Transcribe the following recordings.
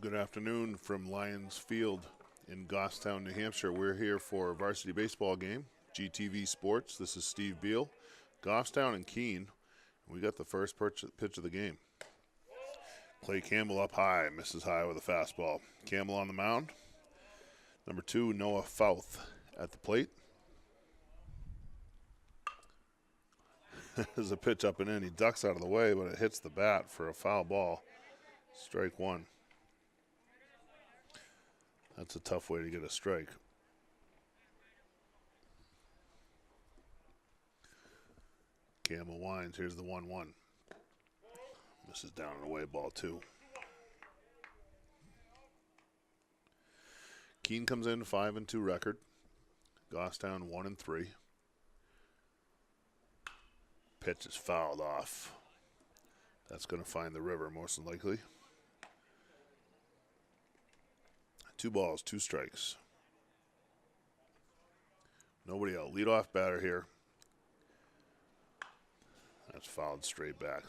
Good afternoon from Lions Field in Goffstown, New Hampshire. We're here for a varsity baseball game, GTV Sports. This is Steve Beal, Goffstown and Keene. We got the first pitch of the game. Clay Campbell up high, misses high with a fastball. Campbell on the mound. Number 2, Noah Fouth at the plate. There's a pitch up and in. He ducks out of the way, but it hits the bat for a foul ball. Strike 1. That's a tough way to get a strike. Campbell winds. Here's the 1-1. This is down and away, ball 2. Keene comes in 5-2 record. Goffstown 1-3. Pitch is fouled off. That's going to find the river most likely. 2 balls, 2 strikes. Nobody out. Leadoff batter here. That's fouled straight back.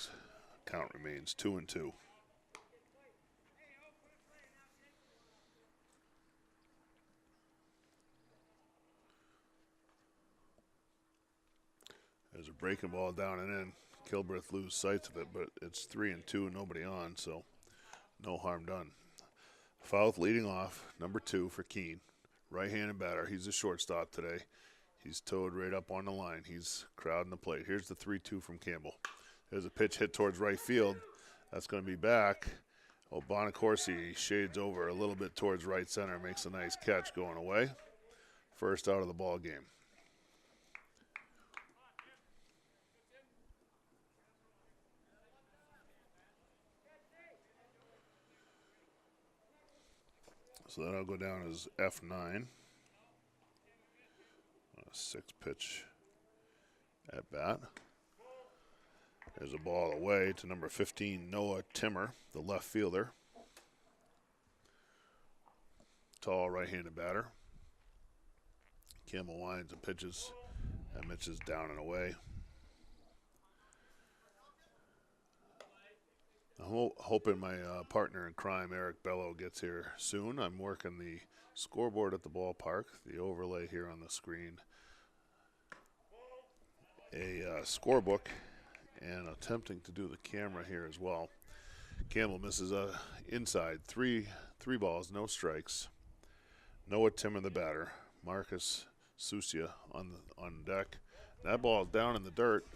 Count remains 2-2. There's a breaking ball down and in. Kilbreth lose sight of it, but it's 3-2, nobody on, so no harm done. Fouth leading off, number 2 for Keene. Right-handed batter. He's a shortstop today. He's towed right up on the line. He's crowding the plate. Here's the 3-2 from Campbell. There's a pitch hit towards right field. That's going to be back. Oh, Bonacorsi shades over a little bit towards right center. Makes a nice catch going away. First out of the ball game. So that'll go down as F9. A 6-pitch at bat. There's a ball away to number 15, Noah Timmer, the left fielder. Tall right-handed batter. Campbell winds and pitches. That Mitch is down and away. I'm hoping my partner in crime, Eric Bello, gets here soon. I'm working the scoreboard at the ballpark, the overlay here on the screen, a scorebook, and attempting to do the camera here as well. Campbell misses inside. Three balls, no strikes. Noah Timmer, the batter. Marcus Susia on deck. That ball is down in the dirt.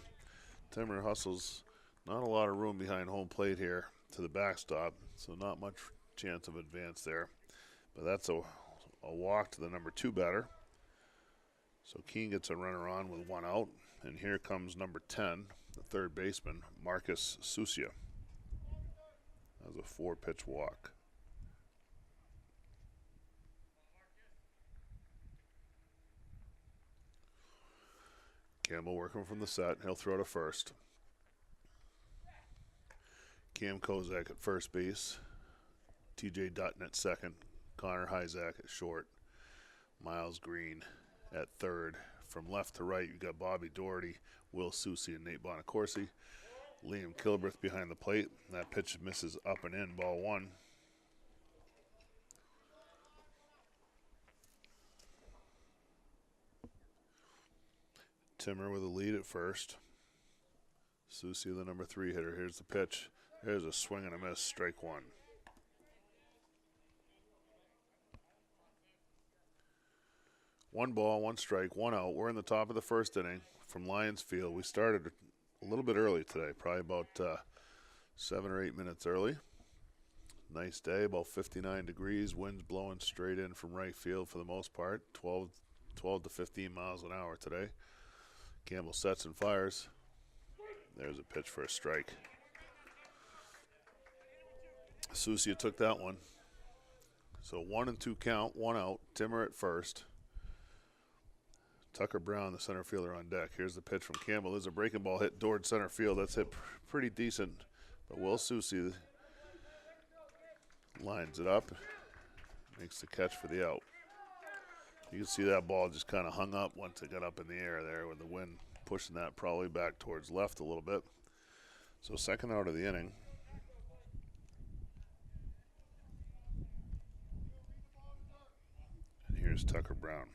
Timmer hustles. Not a lot of room behind home plate here to the backstop, so not much chance of advance there. But that's a walk to the number 2 batter. So Keene gets a runner on with 1 out. And here comes number 10, the third baseman, Marcus Susia. That was a 4-pitch walk. Campbell working from the set. He'll throw to first. Cam Kozak at first base. TJ Dutton at second. Connor Hyzak at short. Miles Green at third. From left to right, you've got Bobby Doherty, Will Susie, and Nate Bonacorsi. Liam Kilbreth behind the plate. That pitch misses up and in, ball 1. Timmer with a lead at first. Susie, the number 3 hitter. Here's the pitch. There's a swing and a miss, strike 1. One ball, 1 strike, 1 out. We're in the top of the first inning from Lions Field. We started a little bit early today, probably about 7 or 8 minutes early. Nice day, about 59 degrees. Winds blowing straight in from right field for the most part. 12 to 15 miles an hour today. Campbell sets and fires. There's a pitch for a strike. Susia took that one. So 1-2 count, 1 out. Timmer at first. Tucker Brown, the center fielder, on deck. Here's the pitch from Campbell. There's a breaking ball hit toward center field. That's hit pretty decent. But Will Susie lines it up. Makes the catch for the out. You can see that ball just kind of hung up once it got up in the air there with the wind pushing that probably back towards left a little bit. So second out of the inning. Here's Tucker Brown.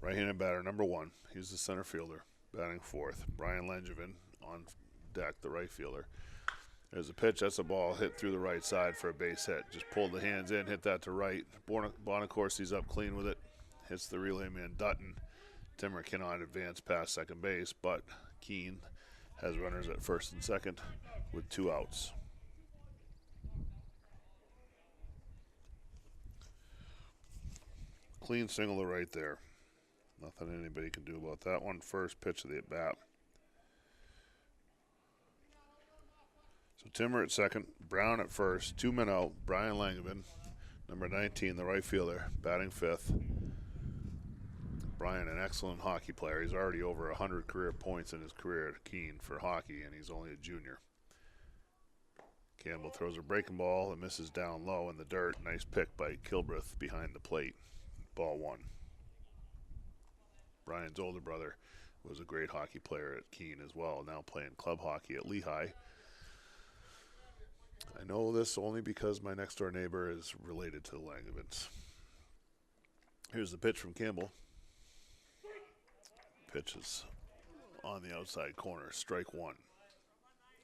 Right-handed batter, number 1. He's the center fielder, batting 4th. Brian Langevin on deck, the right fielder. There's a pitch. That's a ball hit through the right side for a base hit. Just pulled the hands in, hit that to right. Bonacorsi's up clean with it. Hits the relay man, Dutton. Timmer cannot advance past second base, but Keene has runners at first and second with 2 outs. Clean single to right there. Nothing anybody can do about that one. First pitch of the at-bat. So Timmer at second, Brown at first, 2 men out. Brian Langevin, number 19, the right fielder, batting 5th. Brian, an excellent hockey player. He's already over 100 career points in his career at Keene for hockey, and he's only a junior. Campbell throws a breaking ball and misses down low in the dirt. Nice pick by Kilbreth behind the plate. Ball 1. Brian's older brother was a great hockey player at Keene as well, now playing club hockey at Lehigh. I know this only because my next door neighbor is related to the Langevins. Here's the pitch from Campbell. Pitch is on the outside corner, strike 1.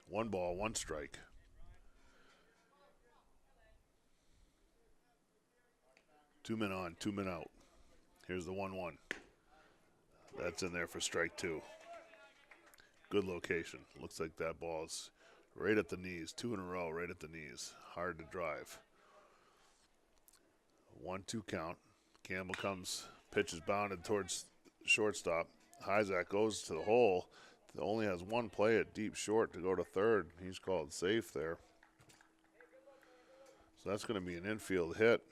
1 ball, 1 strike. Two men on, 2 men out. Here's the 1-1. That's in there for strike 2. Good location. Looks like that ball's right at the knees. 2 in a row, right at the knees. Hard to drive. 1-2 count. Campbell comes, pitch is bounded towards shortstop. Hyzak goes to the hole. Only has 1 play at deep short to go to third. He's called safe there. So that's going to be an infield hit.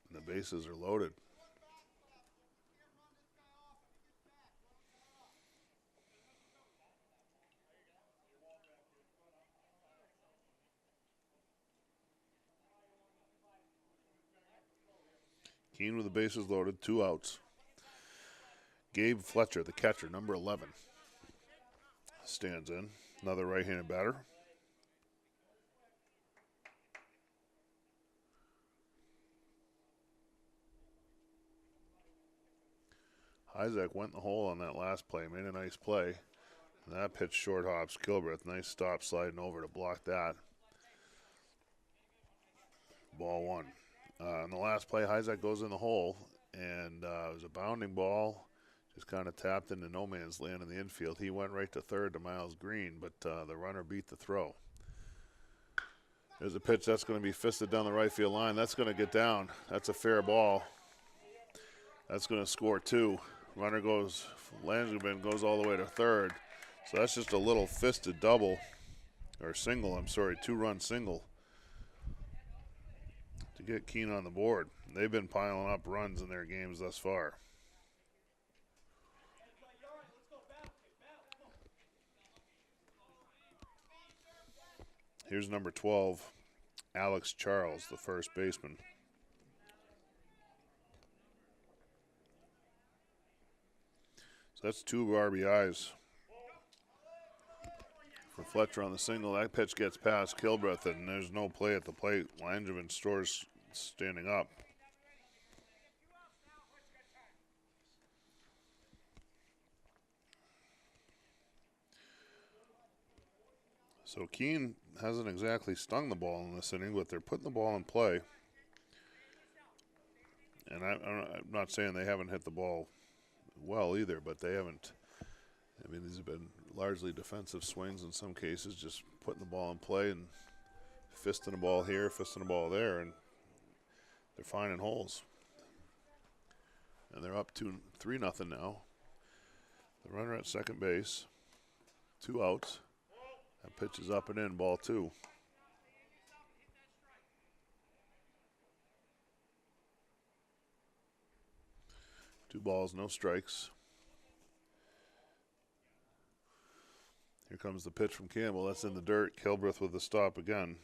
And the bases are loaded. Keene with the bases loaded, 2 outs. Gabe Fletcher, the catcher, number 11, stands in. Another right-handed batter. Hyzak went in the hole on that last play, made a nice play. And that pitch short hops Kilbreth. Nice stop sliding over to block that. Ball 1. On the last play, Hyzak goes in the hole, and it was a bounding ball, just kind of tapped into no man's land in the infield. He went right to third to Miles Green, but the runner beat the throw. There's a pitch that's going to be fisted down the right field line. That's going to get down. That's a fair ball. That's going to score 2. Runner goes, Langevin goes all the way to third. So that's just a little fisted double, or single, I'm sorry, 2-run single to get Keene on the board. They've been piling up runs in their games thus far. Here's number 12, Alex Charles, the first baseman. So that's 2 RBIs for Fletcher on the single. That pitch gets past Kilbreth, and there's no play at the plate. Langevin stores standing up. So Keene hasn't exactly stung the ball in this inning, but they're putting the ball in play. And I'm not saying they haven't hit the ball well either, but they haven't. I mean, these have been largely defensive swings in some cases, just putting the ball in play and fisting the ball here, fisting the ball there, and they're finding holes. And they're up 3-0 now. The runner at second base, 2 outs. That pitch is up and in, ball 2. Two balls, no strikes. Here comes the pitch from Campbell. That's in the dirt. Kilbreth with the stop again.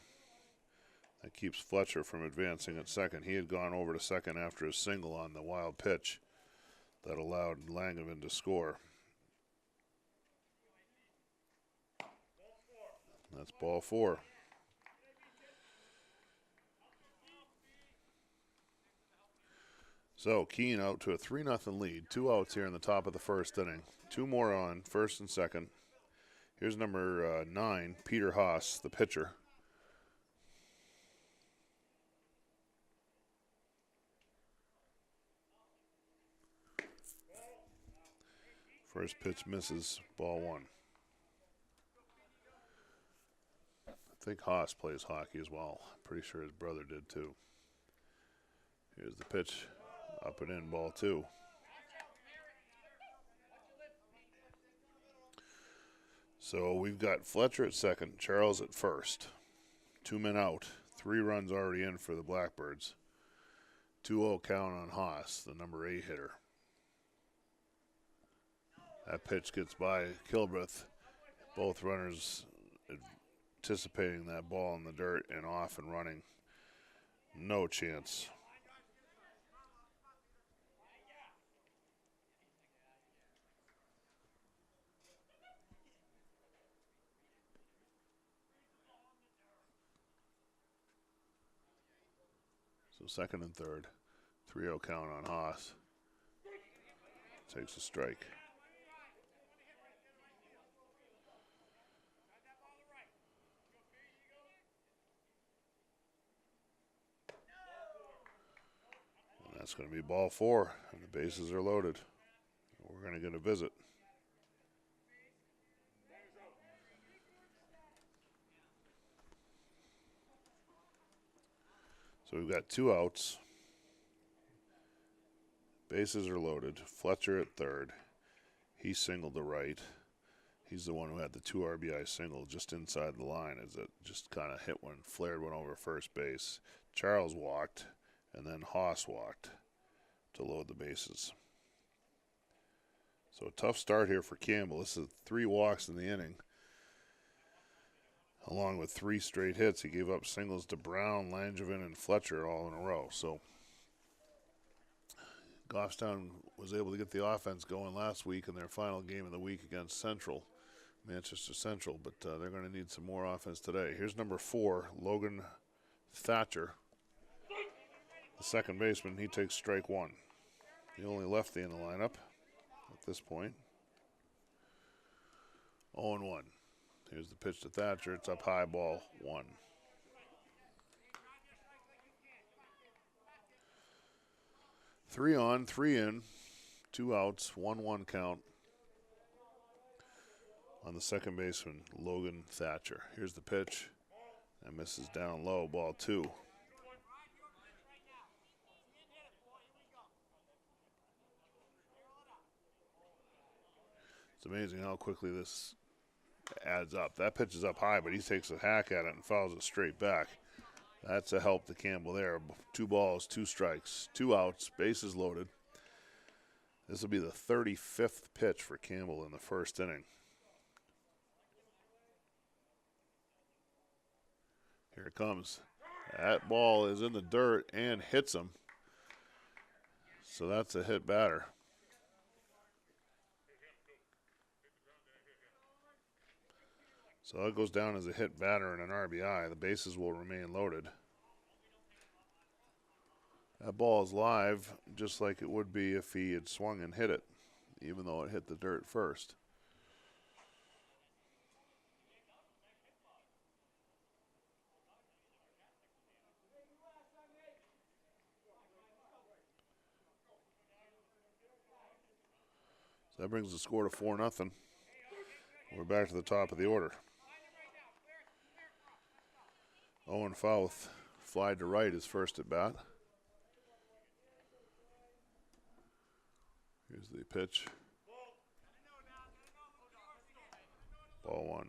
That keeps Fletcher from advancing at second. He had gone over to second after a single on the wild pitch that allowed Langevin to score. That's ball 4. So Keene out to a 3-0 lead. 2 outs here in the top of the first inning. 2 more on, first and second. Here's number 9, Peter Haas, the pitcher. First pitch misses, ball 1. I think Haas plays hockey as well. Pretty sure his brother did too. Here's the pitch, up and in, ball 2. So we've got Fletcher at second, Charles at first. 2 men out, 3 runs already in for the Blackbirds. 2-0 count on Haas, the number 8 hitter. That pitch gets by Kilbreth. Both runners anticipating that ball in the dirt and off and running. No chance. So second and third. 3-0 count on Haas. Takes a strike. And that's going to be ball 4, and the bases are loaded. We're going to get a visit. So we've got 2 outs. Bases are loaded. Fletcher at third. He singled to right. He's the one who had the 2 RBI single just inside the line as it just kind of hit one, flared one over first base. Charles walked, and then Haas walked to load the bases. So a tough start here for Campbell. This is 3 walks in the inning, along with 3 straight hits. He gave up singles to Brown, Langevin, and Fletcher all in a row. So Goffstown was able to get the offense going last week in their final game of the week against Manchester Central, but they're going to need some more offense today. Here's number 4, Logan Thatcher, the second baseman. He takes strike 1. The only lefty in the lineup at this point. 0-1. Here's the pitch to Thatcher. It's up high, ball 1. Three on, 3 in, 2 outs, 1-1 count on the second baseman, Logan Thatcher. Here's the pitch. That misses down low, ball 2. It's amazing how quickly this adds up. That pitch is up high, but he takes a hack at it and fouls it straight back. That's a help to Campbell there. 2 balls, 2 strikes, 2 outs, bases loaded. This will be the 35th pitch for Campbell in the first inning. Here it comes. That ball is in the dirt and hits him. So that's a hit batter. So that goes down as a hit batter and an RBI. The bases will remain loaded. That ball is live, just like it would be if he had swung and hit it, even though it hit the dirt first. So that brings the score to 4-0. We're back to the top of the order. Owen Fouth flied to right his first at bat. Here's the pitch. Ball 1.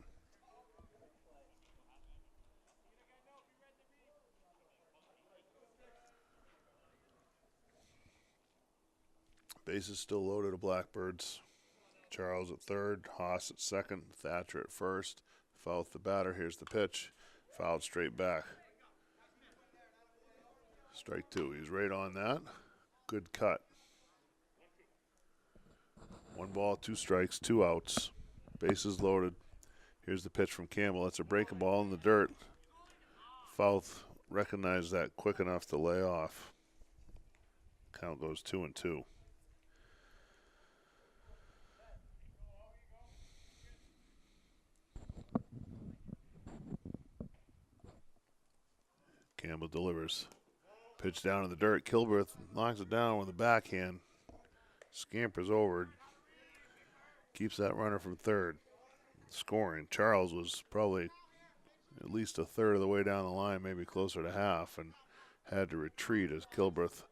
Bases still loaded of Blackbirds. Charles at third, Haas at second, Thatcher at first. Fouth the batter. Here's the pitch. Fouled straight back. Strike 2. He's right on that. Good cut. 1 ball, 2 strikes, 2 outs. Bases loaded. Here's the pitch from Campbell. That's a breaking ball in the dirt. Fouth recognized that quick enough to lay off. Count goes 2-2. Campbell delivers. Pitch down in the dirt. Kilbreth knocks it down with a backhand. Scampers over. Keeps that runner from third. Scoring. Charles was probably at least a third of the way down the line, maybe closer to half, and had to retreat as Kilbreth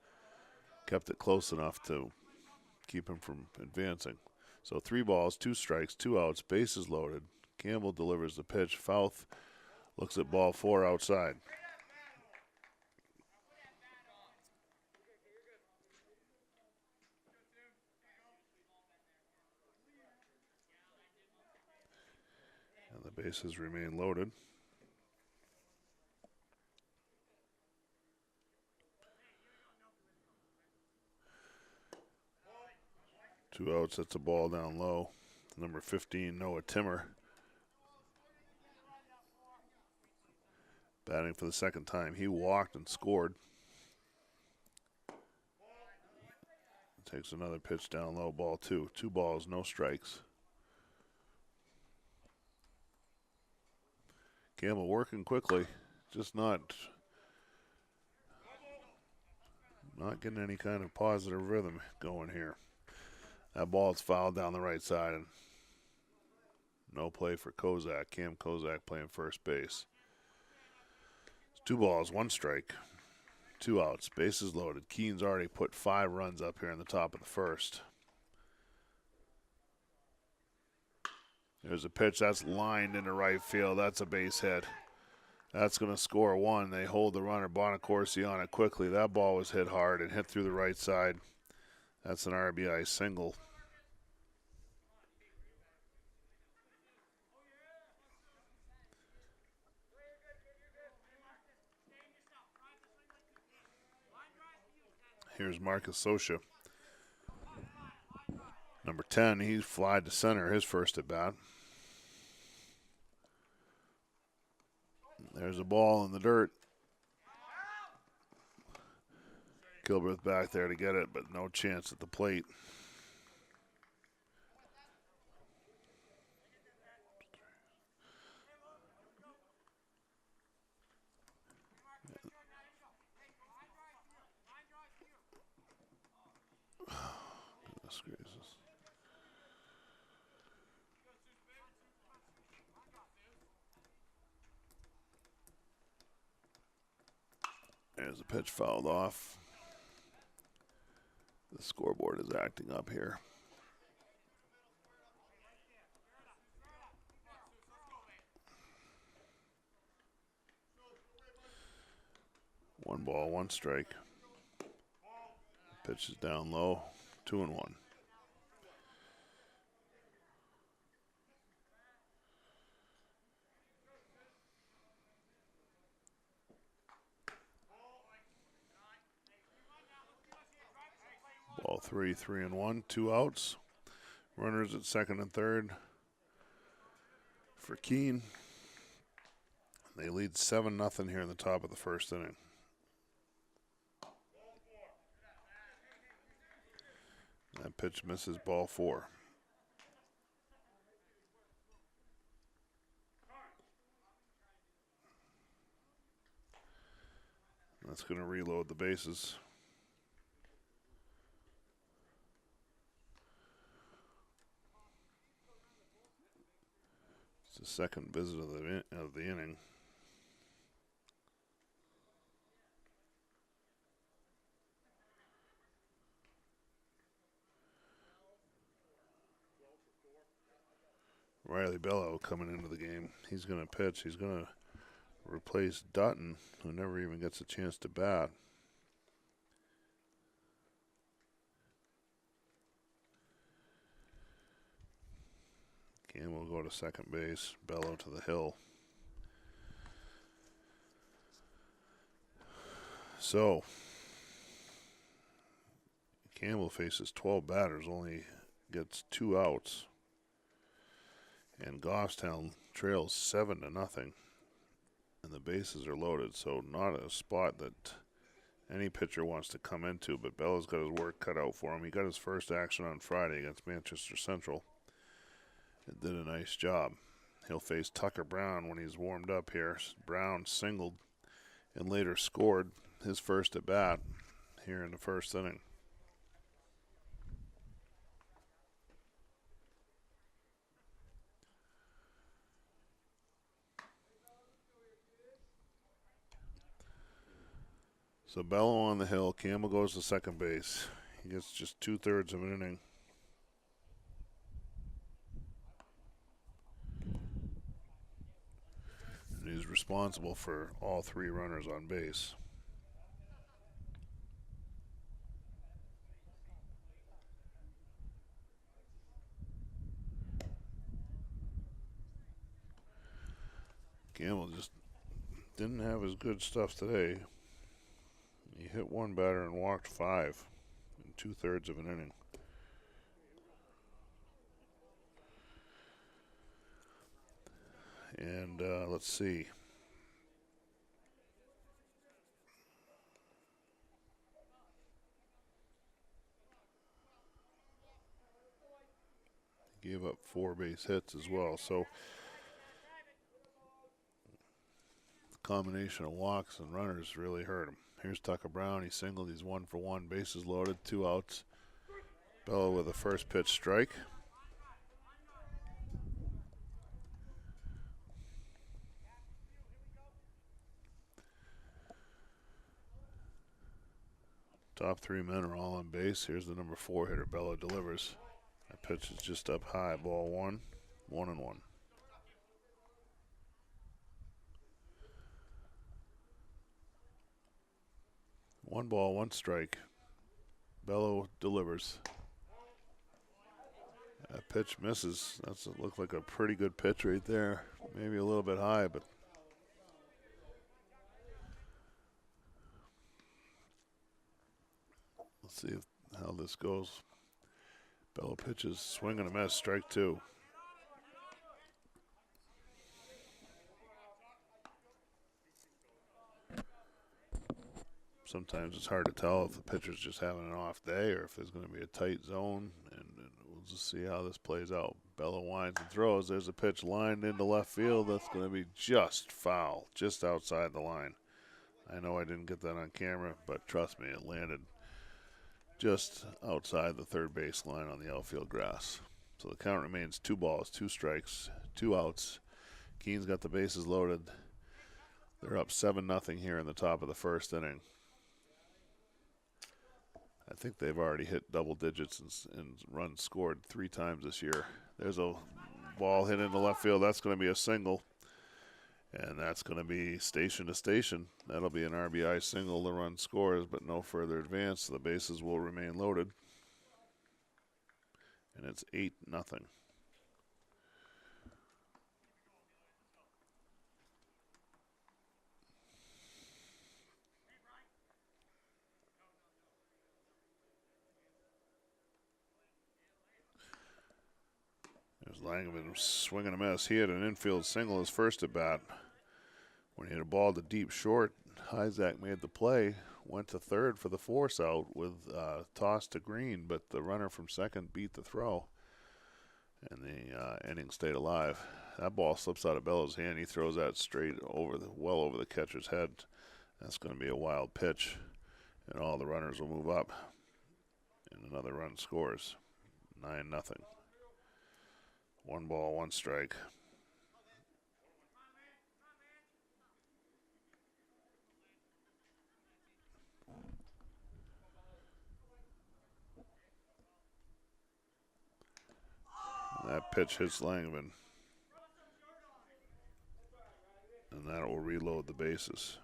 kept it close enough to keep him from advancing. So 3 balls, 2 strikes, 2 outs, bases loaded. Campbell delivers the pitch. Fouth looks at ball 4 outside. And the bases remain loaded. Two outs, that's a ball down low. Number 15, Noah Timmer. Batting for the second time. He walked and scored. Takes another pitch down low, ball 2. 2 balls, no strikes. Campbell working quickly, just not getting any kind of positive rhythm going here. That ball is fouled down the right side, and no play for Kozak. Cam Kozak playing first base. It's 2 balls, 1 strike, 2 outs, bases loaded. Keene's already put 5 runs up here in the top of the first. There's a pitch that's lined into right field. That's a base hit. That's going to score 1. They hold the runner, Bonacorsi, on it quickly. That ball was hit hard and hit through the right side. That's an RBI single. Here's Marcus Sosha. Number 10, he's flied to center his first at bat. There's a ball in the dirt. Kilbreth back there to get it, but no chance at the plate. Goodness gracious. There's a pitch fouled off. The scoreboard is acting up here. One ball, 1 strike. Pitch is down low, 2-1. Ball 3, 3-1, 2 outs. Runners at second and third for Keene. They lead 7-0 here in the top of the first inning. That pitch misses, ball 4. That's going to reload the bases. It's the second visit of the inning. Riley Bello coming into the game. He's going to pitch. He's going to replace Dutton, who never even gets a chance to bat. Keene will go to second base. Bello to the hill. So, Campbell faces 12 batters, only gets 2 outs. And Goffstown trails 7-0. And the bases are loaded, so not a spot that any pitcher wants to come into, but Bella's got his work cut out for him. He got his first action on Friday against Manchester Central and did a nice job. He'll face Tucker Brown when he's warmed up here. Brown singled and later scored his first at bat here in the first inning. So Bello on the hill. Campbell goes to second base. He gets just 2/3 of an inning. And he's responsible for all 3 runners on base. Campbell just didn't have his good stuff today. He hit 1 batter and walked 5 in 2/3 of an inning. And let's see. He gave up 4 base hits as well. So the combination of walks and runners really hurt him. Here's Tucker Brown. He singled. He's 1 for 1. Bases loaded. 2 outs. Bella with a first pitch strike. Top 3 men are all on base. Here's the number 4 hitter. Bella delivers. That pitch is just up high. Ball 1. 1-1. 1 ball, 1 strike. Bello delivers. That pitch misses. That's looked like a pretty good pitch right there. Maybe a little bit high, but let's see how this goes. Bello pitches, swing and a miss, strike 2. Sometimes it's hard to tell if the pitcher's just having an off day or if there's going to be a tight zone, and we'll just see how this plays out. Bello winds and throws. There's a pitch lined into left field. That's going to be just foul, just outside the line. I know I didn't get that on camera, but trust me, it landed just outside the third base line on the outfield grass. So the count remains 2 balls, 2 strikes, 2 outs. Keene's got the bases loaded. They're up 7-0 here in the top of the first inning. I think they've already hit double digits and runs scored 3 times this year. There's a ball hit into left field. That's going to be a single. And that's going to be station to station. That'll be an RBI single. The run scores, but no further advance. The bases will remain loaded. And it's 8-0. There's Langevin swinging a miss. He had an infield single his first at bat. When he hit a ball to deep short, Hyzak made the play, went to third for the force out with toss to Green, but the runner from second beat the throw, and the inning stayed alive. That ball slips out of Bello's hand. He throws that straight well over the catcher's head. That's going to be a wild pitch, and all the runners will move up, and another run scores. 9-0. 1 ball, 1 strike. That pitch hits Langevin. And that will reload the bases.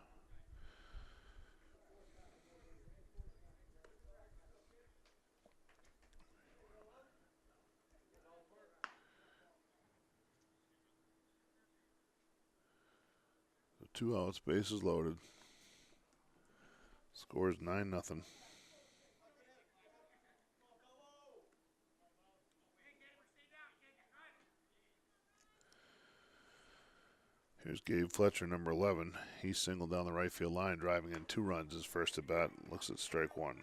So 2 outs, bases loaded. Scores 9-0. Here's Gabe Fletcher, number 11. He singled down the right field line, driving in 2 runs his first at bat. Looks at strike 1.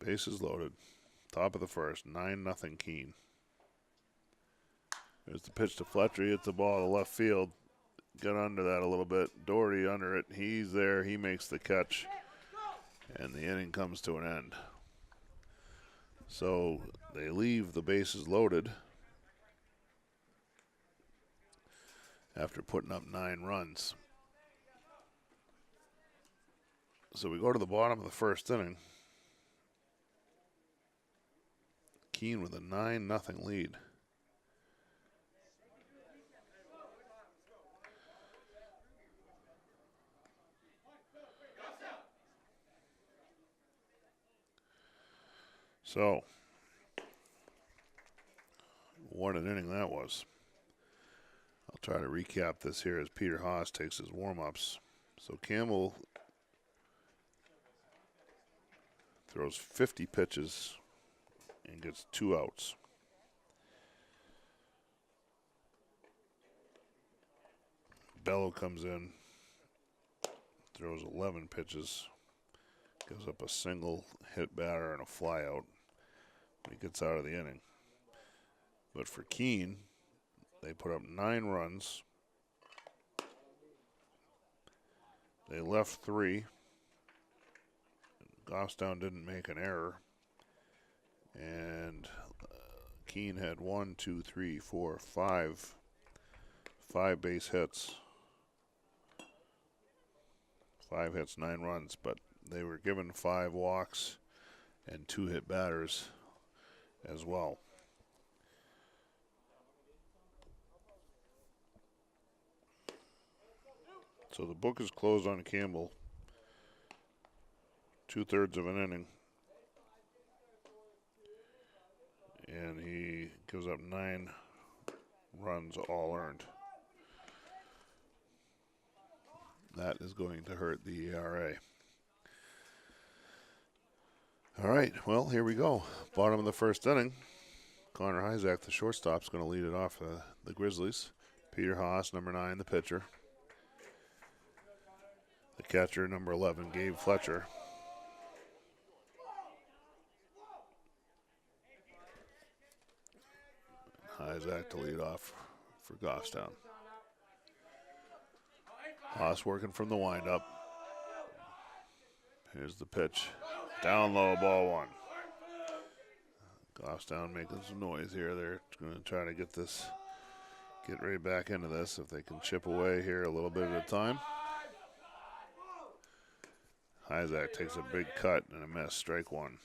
Bases loaded. Top of the first, 9-0 Keene. There's the pitch to Fletcher. He hits the ball to left field. Got under that a little bit. Doherty under it. He's there. He makes the catch. And the inning comes to an end. So they leave the bases loaded after putting up 9 runs. So we go to the bottom of the first inning. Keene with a 9-0 lead. So, what an inning that was. I'll try to recap this here as Peter Haas takes his warm-ups. So Campbell throws 50 pitches and gets 2 outs. Bello comes in, throws 11 pitches, gives up a single hit batter and a fly out. He gets out of the inning. But for Keene, they put up 9 runs. They left 3. Goffstown didn't make an error. And Keene had 5 base hits. 5 hits, 9 runs, but they were given 5 walks and 2 hit batters as well. So the book is closed on Campbell. 2/3 of an inning. And he gives up 9 runs, all earned. That is going to hurt the ERA. All right, well, here we go. Bottom of the first inning. Connor Hyzak, the shortstop, is going to lead it off for the Grizzlies. Peter Haas, number 9, the pitcher. The catcher, number 11, Gabe Fletcher. Hyzak to lead off for Goffstown. Haas working from the windup. Here's the pitch. Down low, ball 1. Goffstown making some noise here. They're going to try to get right back into this if they can chip away here a little bit at a time. Hyzak takes a big cut and a miss. Strike 1.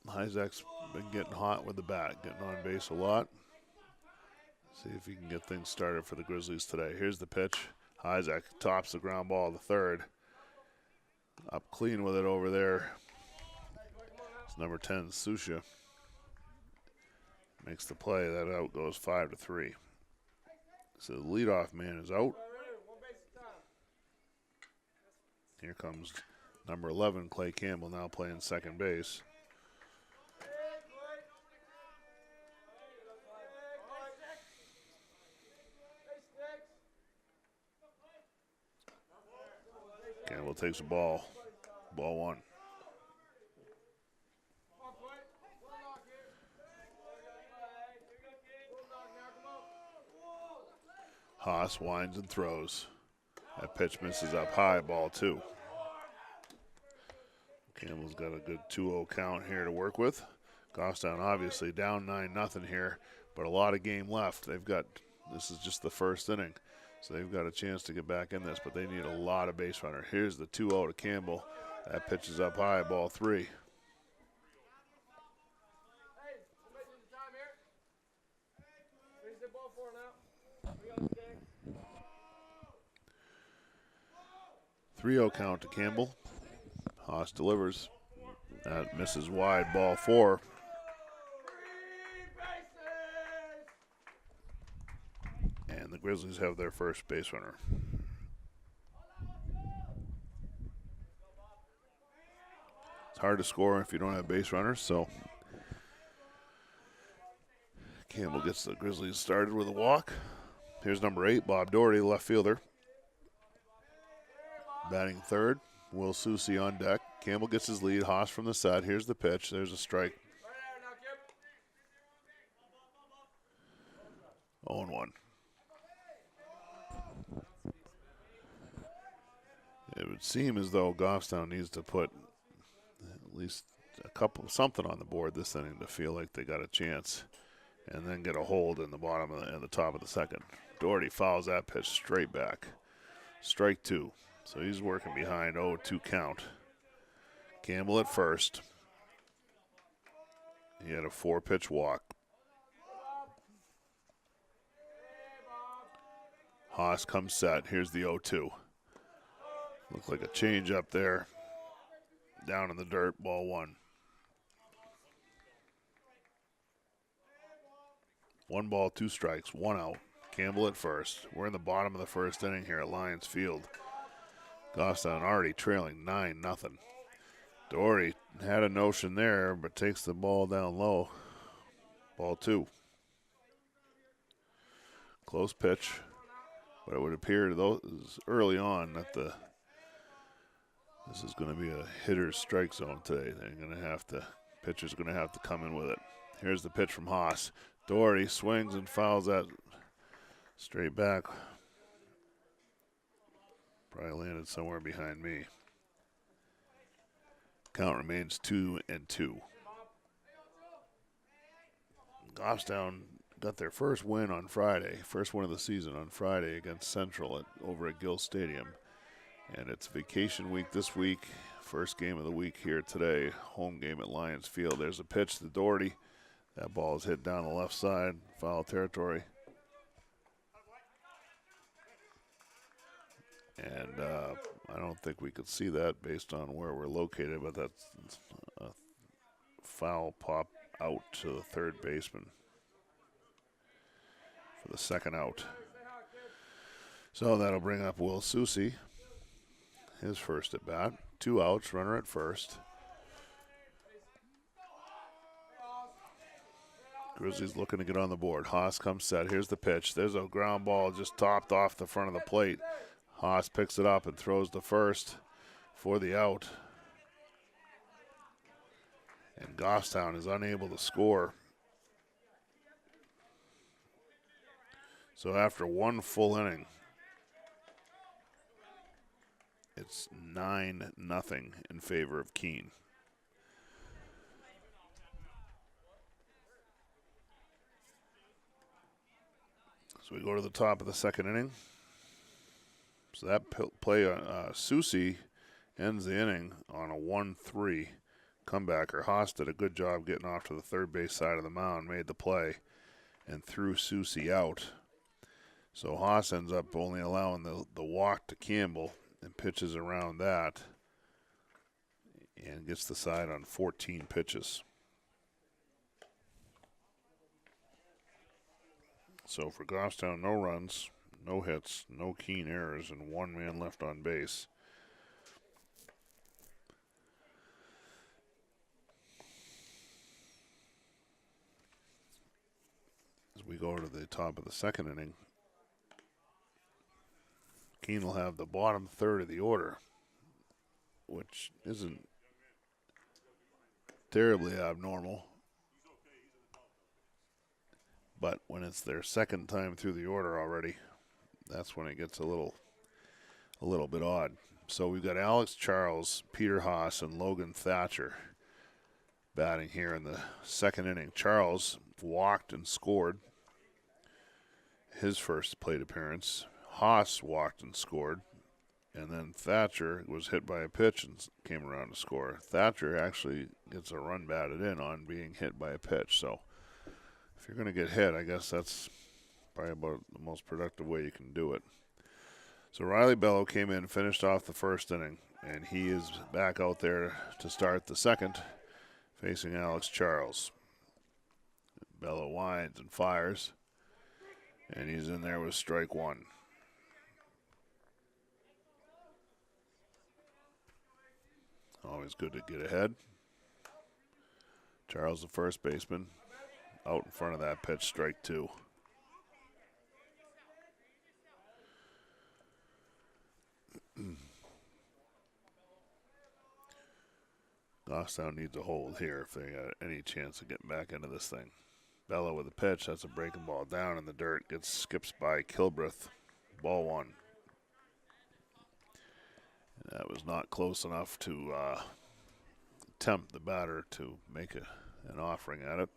Hyzak's been getting hot with the bat, getting on base a lot. See if he can get things started for the Grizzlies today. Here's the pitch. Hyzak tops the ground ball to third. Up clean with it over there. It's number 10, Susha. Makes the play. That out goes 5-3. So the leadoff man is out. Here comes number 11, Clay Campbell, now playing second base. Campbell takes a ball. Ball 1. Haas winds and throws. That pitch misses up high, ball 2. Campbell's got a good 2-0 count here to work with. Goffstown obviously down 9-0 here, but a lot of game left. This is just the first inning, so they've got a chance to get back in this, but they need a lot of base runner. Here's the 2-0 to Campbell. That pitch is up high, ball 3. Three-0 count to Campbell. Haas delivers. That misses wide, ball 4. And the Grizzlies have their first base runner. hard to score if you don't have base runners, so Campbell gets the Grizzlies started with a walk. Here's number 8, Bob Doherty, left fielder. Batting third, Will Susie on deck. Campbell gets his lead. Haas from the set. Here's the pitch. There's a strike. 0-1. It would seem as though Goffstown needs to put at least something on the board this inning to feel like they got a chance, and then get a hold in the bottom and the top of the second. Doherty fouls that pitch straight back. Strike 2. So he's working behind 0-2 count. Campbell at first. He had a 4-pitch walk. Haas comes set. Here's the 0-2. Looked like a change up there. Down in the dirt, ball 1. 1 ball, 2 strikes, 1 out. Campbell at first. We're in the bottom of the first inning here at Lions Field. Goffstown already trailing 9-0. Doherty had a notion there, but takes the ball down low. Ball 2. Close pitch, but it would appear to those early on that this is going to be a hitter's strike zone today. Pitcher's going to have to come in with it. Here's the pitch from Haas. Doherty swings and fouls that straight back. Probably landed somewhere behind me. Count remains 2-2. Goffstown got their first win on Friday, first win of the season on Friday against Central over at Gill Stadium. And it's vacation week this week. First game of the week here today. Home game at Lions Field. There's a pitch to Doherty. That ball is hit down the left side, foul territory. And I don't think we could see that based on where we're located, but that's a foul pop out to the third baseman for the second out. So that'll bring up Will Susie, his first at bat. 2 outs, runner at first. Grizzlies looking to get on the board. Haas comes set. Here's the pitch. There's a ground ball just topped off the front of the plate. Haas picks it up and throws to first for the out. And Goffstown is unable to score. So after 1 full inning, it's 9-0 in favor of Keene. So we go to the top of the second inning. So that play on Susie ends the inning on a 1-3 comebacker. Haas did a good job getting off to the third base side of the mound, made the play, and threw Susie out. So Haas ends up only allowing the walk to Campbell and pitches around that and gets the side on 14 pitches. So for Goffstown, no runs, no hits, no Keene errors, and 1 man left on base. As we go to the top of the second inning, Keene will have the bottom third of the order, which isn't terribly abnormal. But when it's their second time through the order already, that's when it gets a little bit odd. So we've got Alex Charles, Peter Haas, and Logan Thatcher batting here in the second inning. Charles walked and scored his first plate appearance. Haas walked and scored. And then Thatcher was hit by a pitch and came around to score. Thatcher actually gets a run batted in on being hit by a pitch. So if you're going to get hit, I guess that's probably about the most productive way you can do it. So Riley Bello came in, finished off the first inning, and he is back out there to start the second, facing Alex Charles. Bello winds and fires, and he's in there with strike 1. Always good to get ahead. Charles, the first baseman, out in front of that pitch, strike 2. Goffstown needs a hold here if they got any chance of getting back into this thing. Bello with a pitch. That's a breaking ball down in the dirt. Skips by Kilbreth. Ball 1. That was not close enough to tempt the batter to make an offering at it.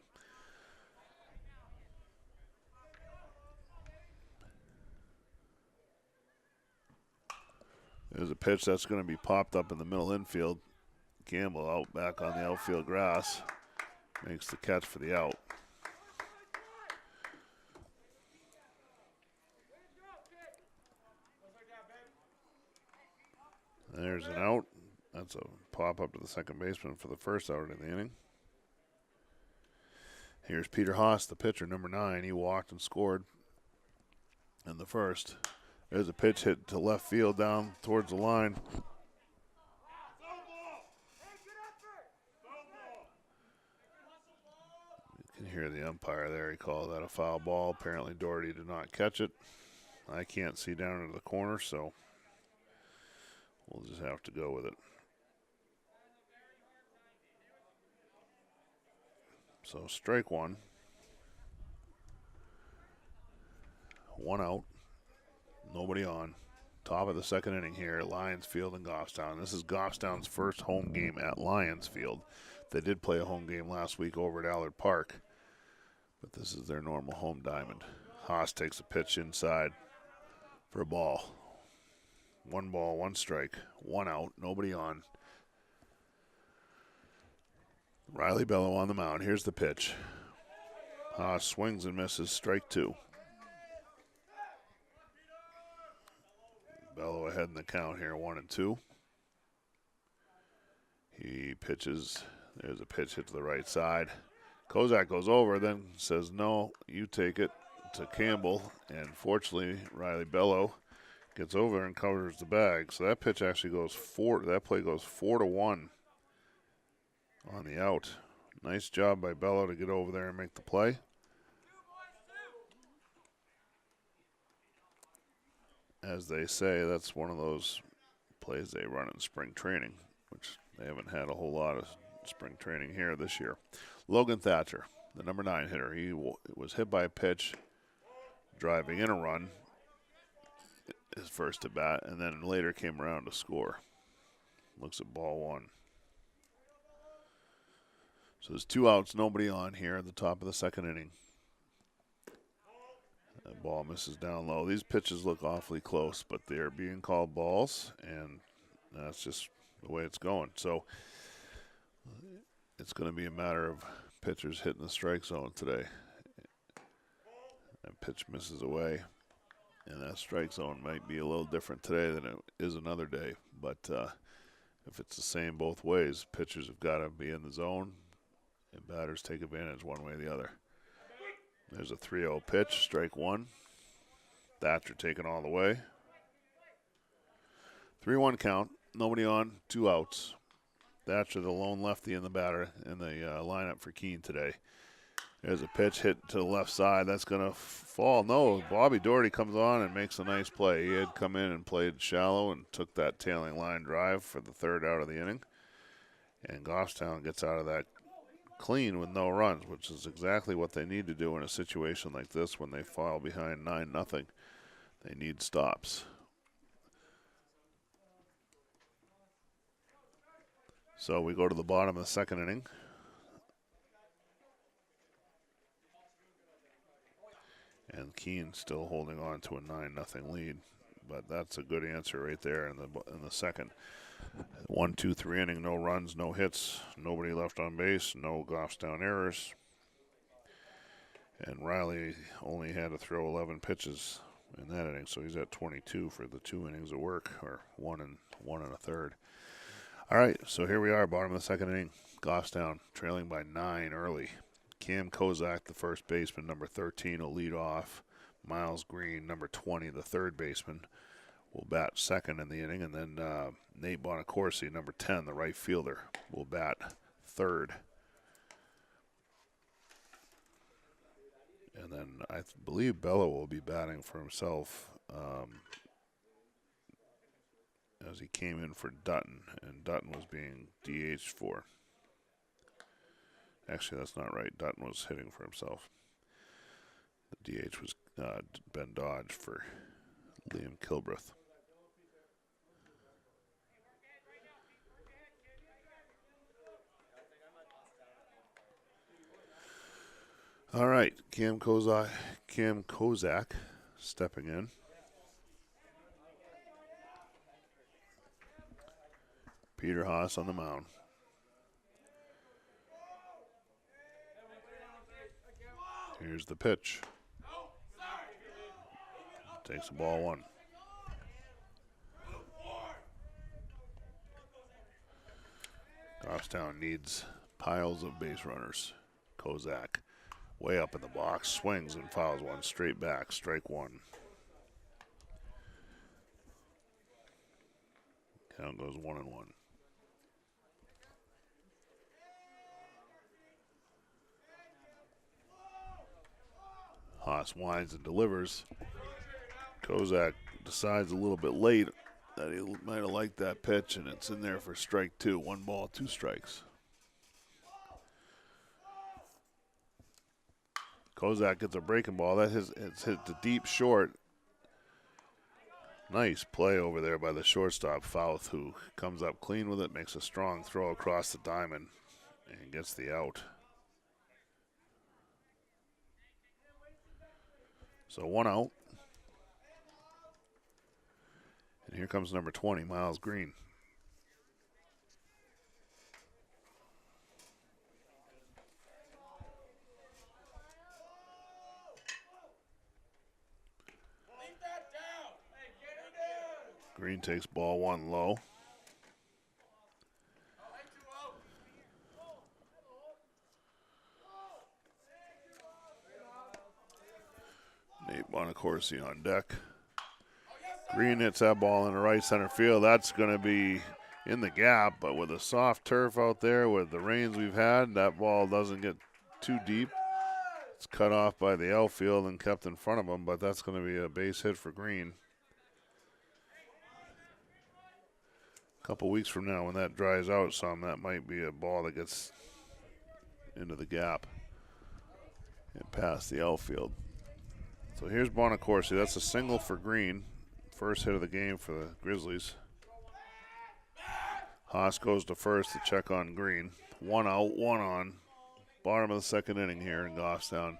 There's a pitch that's going to be popped up in the middle infield. Campbell out back on the outfield grass. Makes the catch for the out. There's an out. That's a pop up to the second baseman for the first out in the inning. Here's Peter Haas, the pitcher, number 9. He walked and scored in the first. There's a pitch hit to left field down towards the line. You can hear the umpire there. He called that a foul ball. Apparently Doherty did not catch it. I can't see down into the corner, so we'll just have to go with it. So strike 1. 1 out. Nobody on. Top of the second inning here, Lions Field and Goffstown. This is Goffstown's first home game at Lions Field. They did play a home game last week over at Allard Park, but this is their normal home diamond. Haas takes a pitch inside for a ball. 1 ball, 1 strike, 1 out, nobody on. Riley Bello on the mound. Here's the pitch. Haas swings and misses, strike 2. Bello ahead in the count here, 1-2. He pitches. There's a pitch hit to the right side. Kozak goes over, then says, no, you take it, to Campbell. And fortunately, Riley Bello gets over and covers the bag. So that pitch actually goes 4. That play goes 4-1 on the out. Nice job by Bello to get over there and make the play. As they say, that's one of those plays they run in spring training, which they haven't had a whole lot of spring training here this year. Logan Thatcher, the number 9 hitter, he was hit by a pitch, driving in a run, his first at bat, and then later came around to score. Looks at ball 1. So there's 2 outs, nobody on here at the top of the second inning. That ball misses down low. These pitches look awfully close, but they're being called balls, and that's just the way it's going. So it's going to be a matter of pitchers hitting the strike zone today. That pitch misses away, and that strike zone might be a little different today than it is another day. But if it's the same both ways, pitchers have got to be in the zone, and batters take advantage one way or the other. There's a 3-0 pitch, strike 1. Thatcher taken all the way. 3-1 count, nobody on, 2 outs. Thatcher, the lone lefty in the lineup for Keene today. There's a pitch hit to the left side. That's going to fall. No, Bobby Doherty comes on and makes a nice play. He had come in and played shallow and took that tailing line drive for the 3rd out of the inning. And Goffstown gets out of that clean with no runs, which is exactly what they need to do in a situation like this when they fall behind 9-0. They need stops. So we go to the bottom of the second inning. And Keene still holding on to a 9-0 lead, but that's a good answer right there in the second. 1, 2, 3 inning, no runs, no hits, nobody left on base, no Goffstown errors. And Riley only had to throw 11 pitches in that inning, so he's at 22 for the 2 innings of work, or 1 and 1 1/3. All right, so here we are, bottom of the second inning. Goffstown trailing by 9 early. Cam Kozak, the first baseman, number 13, will lead off. Miles Green, number 20, the third baseman, will bat second in the inning. And then Nate Bonacorsi, number 10, the right fielder, will bat third. And then I believe Bello will be batting for himself as he came in for Dutton, and Dutton was being DH'd for. Actually, that's not right. Dutton was hitting for himself. The DH was Ben Dodge for Liam Kilbreth. All right, Cam Kozak stepping in. Peter Haas on the mound. Here's the pitch. Takes the ball one. Goffstown needs piles of base runners. Kozak way up in the box, swings and fouls one straight back, strike one. Count goes 1-1. Haas winds and delivers. Kozak decides a little bit late that he might have liked that pitch, and it's in there for strike two. 1 ball, 2 strikes. Kozak gets a breaking ball. It's hit the deep short. Nice play over there by the shortstop, Fouth, who comes up clean with it, makes a strong throw across the diamond, and gets the out. So 1 out. And here comes number 20, Miles Green. Green takes ball 1 low. Nate Bonacorsi on deck. Green hits that ball in the right center field. That's going to be in the gap, but with the soft turf out there, with the rains we've had, that ball doesn't get too deep. It's cut off by the outfield and kept in front of him, but that's going to be a base hit for Green. A couple weeks from now, when that dries out some, that might be a ball that gets into the gap and past the outfield. So here's Bonacorsi. That's a single for Green. First hit of the game for the Grizzlies. Haas goes to first to check on Green. 1 out, 1 on. Bottom of the second inning here in Goffstown.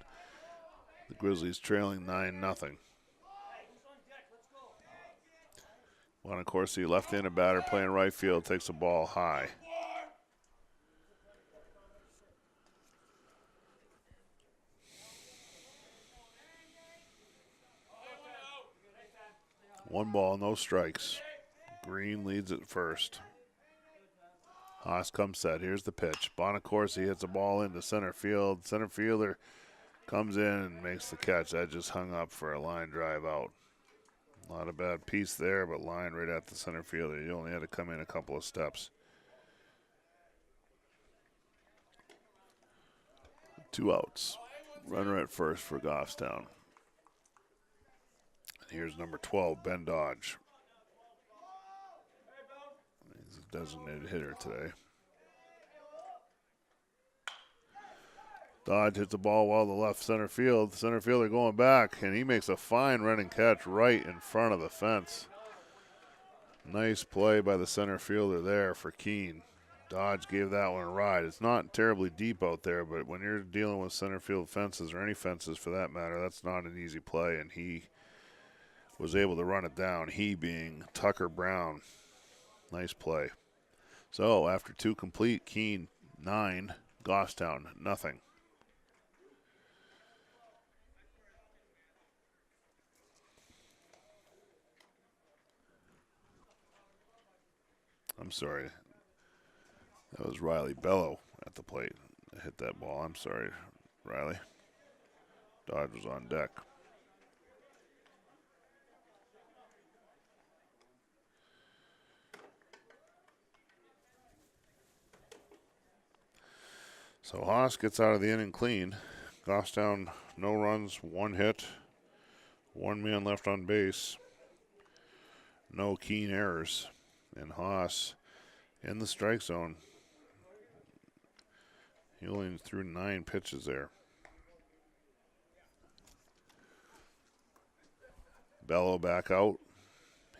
The Grizzlies trailing 9-0. Bonacorsi, left-handed batter, playing right field, takes the ball high. One ball, no strikes. Green leads at first. Haas comes set. Here's the pitch. Bonacorsi hits a ball into center field. Center fielder comes in and makes the catch. That just hung up for a line drive out. Not a bad piece there, but line right at the center fielder. You only had to come in a couple of steps. 2 outs. Runner at first for Goffstown. Here's number 12, Ben Dodge. He's a designated hitter today. Dodge hits the ball well to left center field. The center fielder going back, and he makes a fine running catch right in front of the fence. Nice play by the center fielder there for Keene. Dodge gave that one a ride. It's not terribly deep out there, but when you're dealing with center field fences, or any fences for that matter, that's not an easy play, and he was able to run it down, he being Tucker Brown. Nice play. So after 2 complete, Keene 9, Goffstown nothing. I'm sorry. That was Riley Bello at the plate. I hit that ball. I'm sorry, Riley. Dodge was on deck. So Haas gets out of the inning clean. Goffstown, no runs, 1 hit, 1 man left on base, no Keene errors, and Haas in the strike zone. He only threw 9 pitches there. Bello back out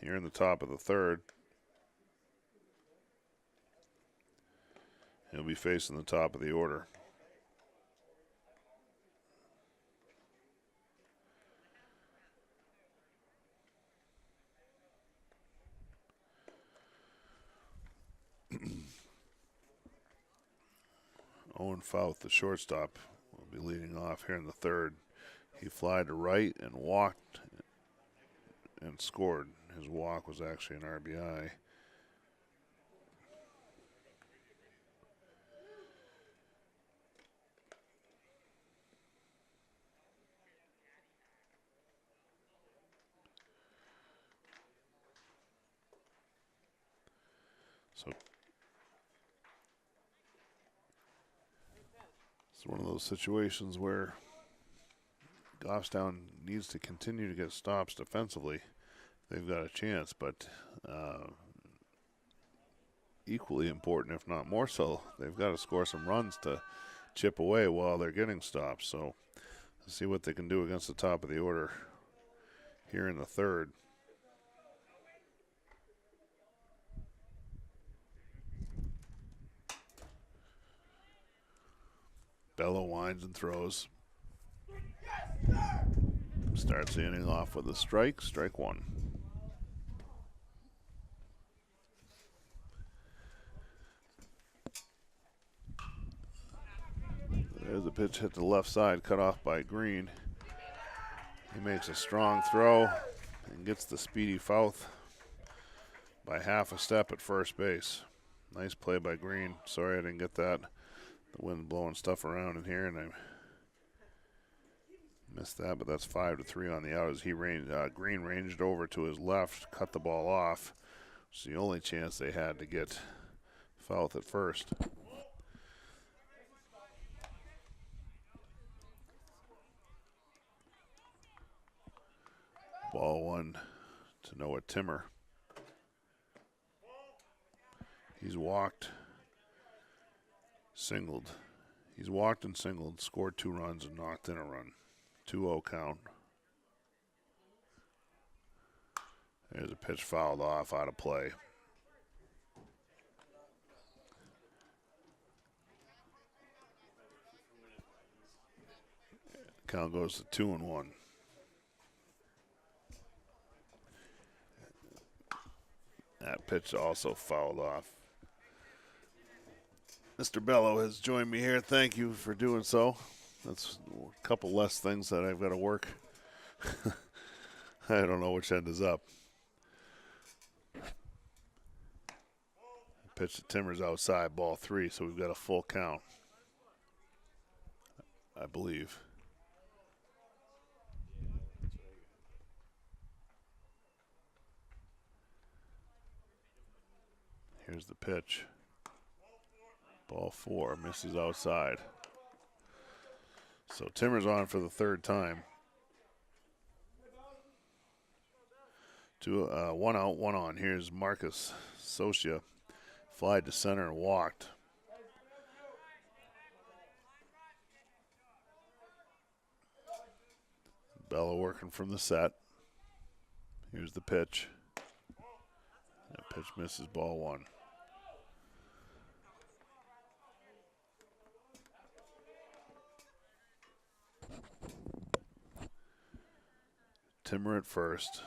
here in the top of the third. He'll be facing the top of the order. Owen Fouth, the shortstop, will be leading off here in the third. He flied to right and walked and scored. His walk was actually an RBI. So it's one of those situations where Goffstown needs to continue to get stops defensively. They've got a chance, but equally important, if not more so, they've got to score some runs to chip away while they're getting stops. So let's see what they can do against the top of the order here in the third. Bello winds and throws. Starts the inning off with a strike, strike 1. There's a pitch hit to the left side, cut off by Green. He makes a strong throw and gets the speedy Fouth by half a step at first base. Nice play by Green. Sorry I didn't get that. The wind blowing stuff around in here, and I missed that, but that's 5-3 on the out as Green ranged over to his left, cut the ball off. It's the only chance they had to get Fouth at first. Ball 1 to Noah Timmer. He's walked, singled. He's walked and singled, scored 2 runs and knocked in a run. 2-0 count. There's a pitch fouled off, out of play. Count goes to 2-1. That pitch also fouled off. Mr. Bello has joined me here. Thank you for doing so. That's a couple less things that I've got to work. I don't know which end is up. Pitch to Timmer's outside, ball 3, so we've got a full count, I believe. Here's the pitch. Ball 4, misses outside. So Timmer's on for the 3rd time. 1 out, 1 on. Here's Marcus Socia. Flied to center and walked. Bello working from the set. Here's the pitch. That pitch misses, ball 1. Timmer at first.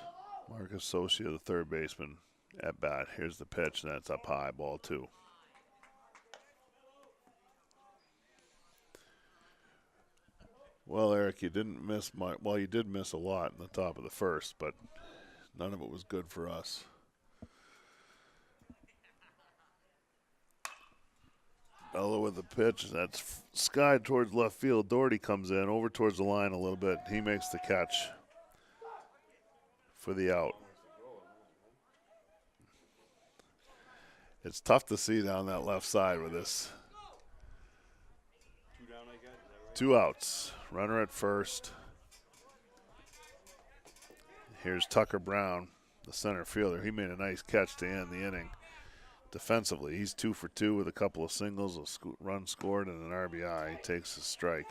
Marcus Socia, the 3rd baseman, at bat. Here's the pitch, and that's up high, ball 2. Well, Eric, you didn't miss much. Well, you did miss a lot in the top of the 1st, but none of it was good for us. Bello with the pitch. That's skied towards left field. Doherty comes in over towards the line a little bit. He makes the catch for the out. It's tough to see down that left side with this. 2 outs. Runner at first. Here's Tucker Brown, the center fielder. He made a nice catch to end the inning. Defensively, he's 2 for 2 with a couple of singles, a run scored, and an RBI. He takes a strike.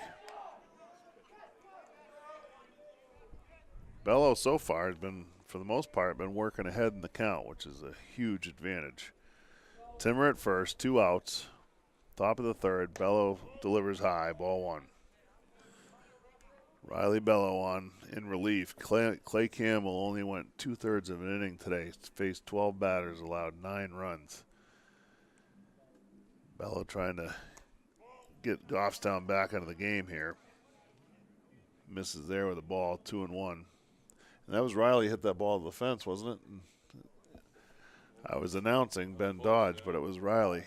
Bello so far has been, for the most part, been working ahead in the count, which is a huge advantage. Timmer at first, 2 outs. Top of the third, Bello delivers high, ball 1. Riley Bello on in relief. Clay Campbell only went 2/3 of an inning today. Faced 12 batters, allowed 9 runs. Bello trying to get Goffstown back into the game here. Misses there with a ball, 2-1. And that was Riley hit that ball to the fence, wasn't it? And I was announcing Ben Dodge, but it was Riley.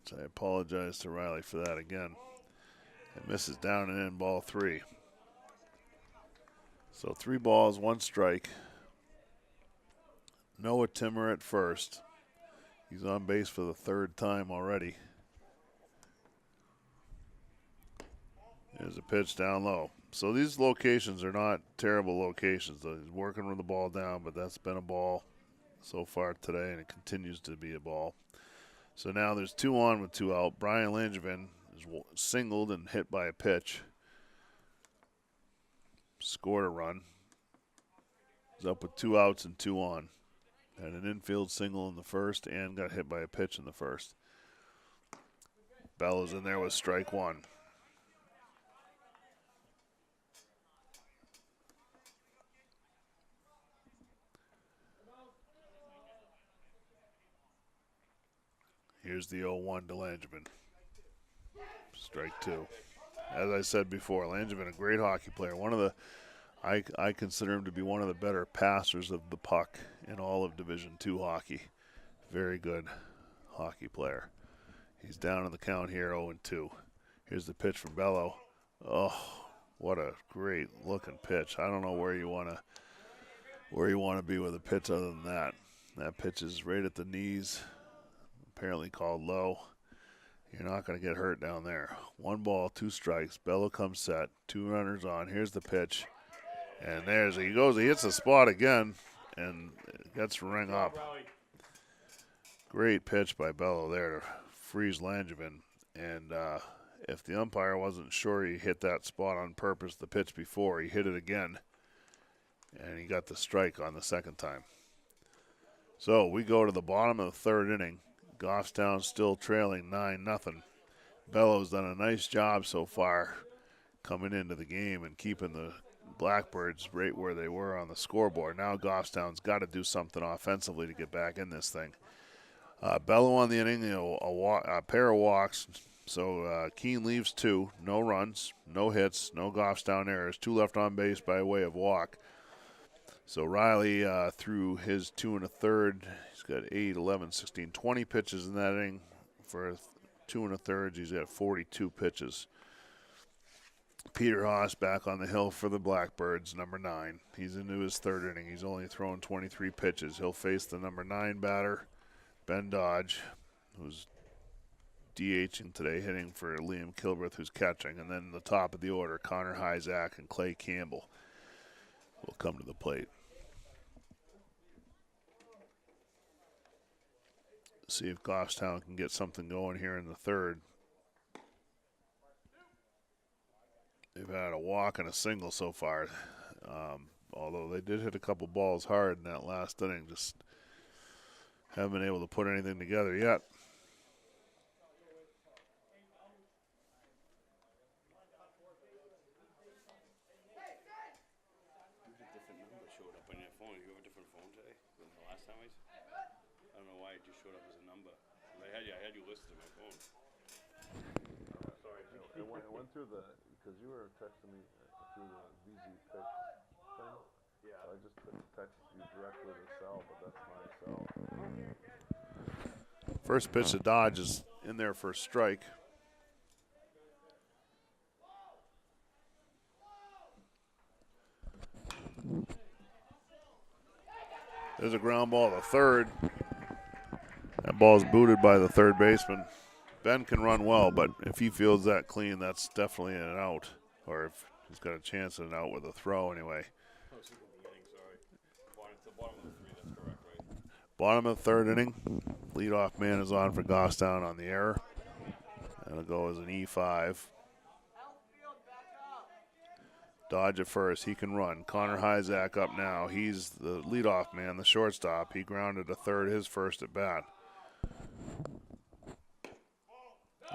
So I apologize to Riley for that again. It misses down and in, ball 3. So 3 balls, 1 strike. Noah Timmer at first. He's on base for the 3rd time already. There's a pitch down low. So these locations are not terrible locations. He's working with the ball down, but that's been a ball so far today, and it continues to be a ball. So now there's 2 on with 2 out. Brian Langevin is singled and hit by a pitch. Scored a run. He's up with 2 outs and 2 on. Had an infield single in the first and got hit by a pitch in the first. Bellows in there with strike 1. Here's the 0-1 to Langevin. Strike 2. As I said before, Langevin, a great hockey player. I consider him to be one of the better passers of the puck in all of Division II hockey. Very good hockey player. He's down in the count here, 0-2. Here's the pitch from Bello. Oh, what a great looking pitch. I don't know where you want to be with a pitch other than that. That pitch is right at the knees, apparently called low. You're not going to get hurt down there. 1 ball, 2 strikes. Bello comes set. 2 runners on. Here's the pitch. And he goes. He hits the spot again and gets ring up. Great pitch by Bello there to freeze Langevin. And if the umpire wasn't sure he hit that spot on purpose the pitch before, he hit it again. And he got the strike on the second time. So we go to the bottom of the 3rd inning. Goffstown still trailing 9-0. Bello's done a nice job so far coming into the game and keeping the Blackbirds right where they were on the scoreboard. Now Goffstown's got to do something offensively to get back in this thing. Bello on the inning, a pair of walks. So Keene leaves 2, no runs, no hits, no Goffstown errors. 2 left on base by way of walk. So Riley threw his 2 1/3. He's got 8, 11, 16, 20 pitches in that inning. For 2 1/3, he's got 42 pitches. Peter Haas back on the hill for the Blackbirds, number 9. He's into his 3rd inning. He's only thrown 23 pitches. He'll face the number 9 batter, Ben Dodge, who's DHing today, hitting for Liam Kilbreth, who's catching. And then the top of the order, Connor Hyzak and Clay Campbell will come to the plate. See if Goffstown can get something going here in the 3rd. They've had a walk and a single so far, although they did hit a couple balls hard in that last inning. Just haven't been able to put anything together yet. Different number showed up on your phone. You have a different phone today than the last time I don't know why it just showed up as a number. I had you listed on my phone. Sorry, it went through because you were texting me through the VZ pick thing. Yeah. So I just texted you directly to cell, but that's my cell. First pitch to Dodge is in there for a strike. There's a ground ball to 3rd. That ball's booted by the 3rd baseman, Ben can run well, but if he feels that clean, that's definitely an out. Or if he's got a chance at an out with a throw anyway. I was thinking the inning, sorry. It's the bottom of the 3, that's correct, right? Bottom of the third inning. Leadoff man is on for Goffstown on the error. That'll go as an E5. Dodge at first. He can run. Connor Hyzak up now. He's the leadoff man, the shortstop. He grounded a third his first at bat.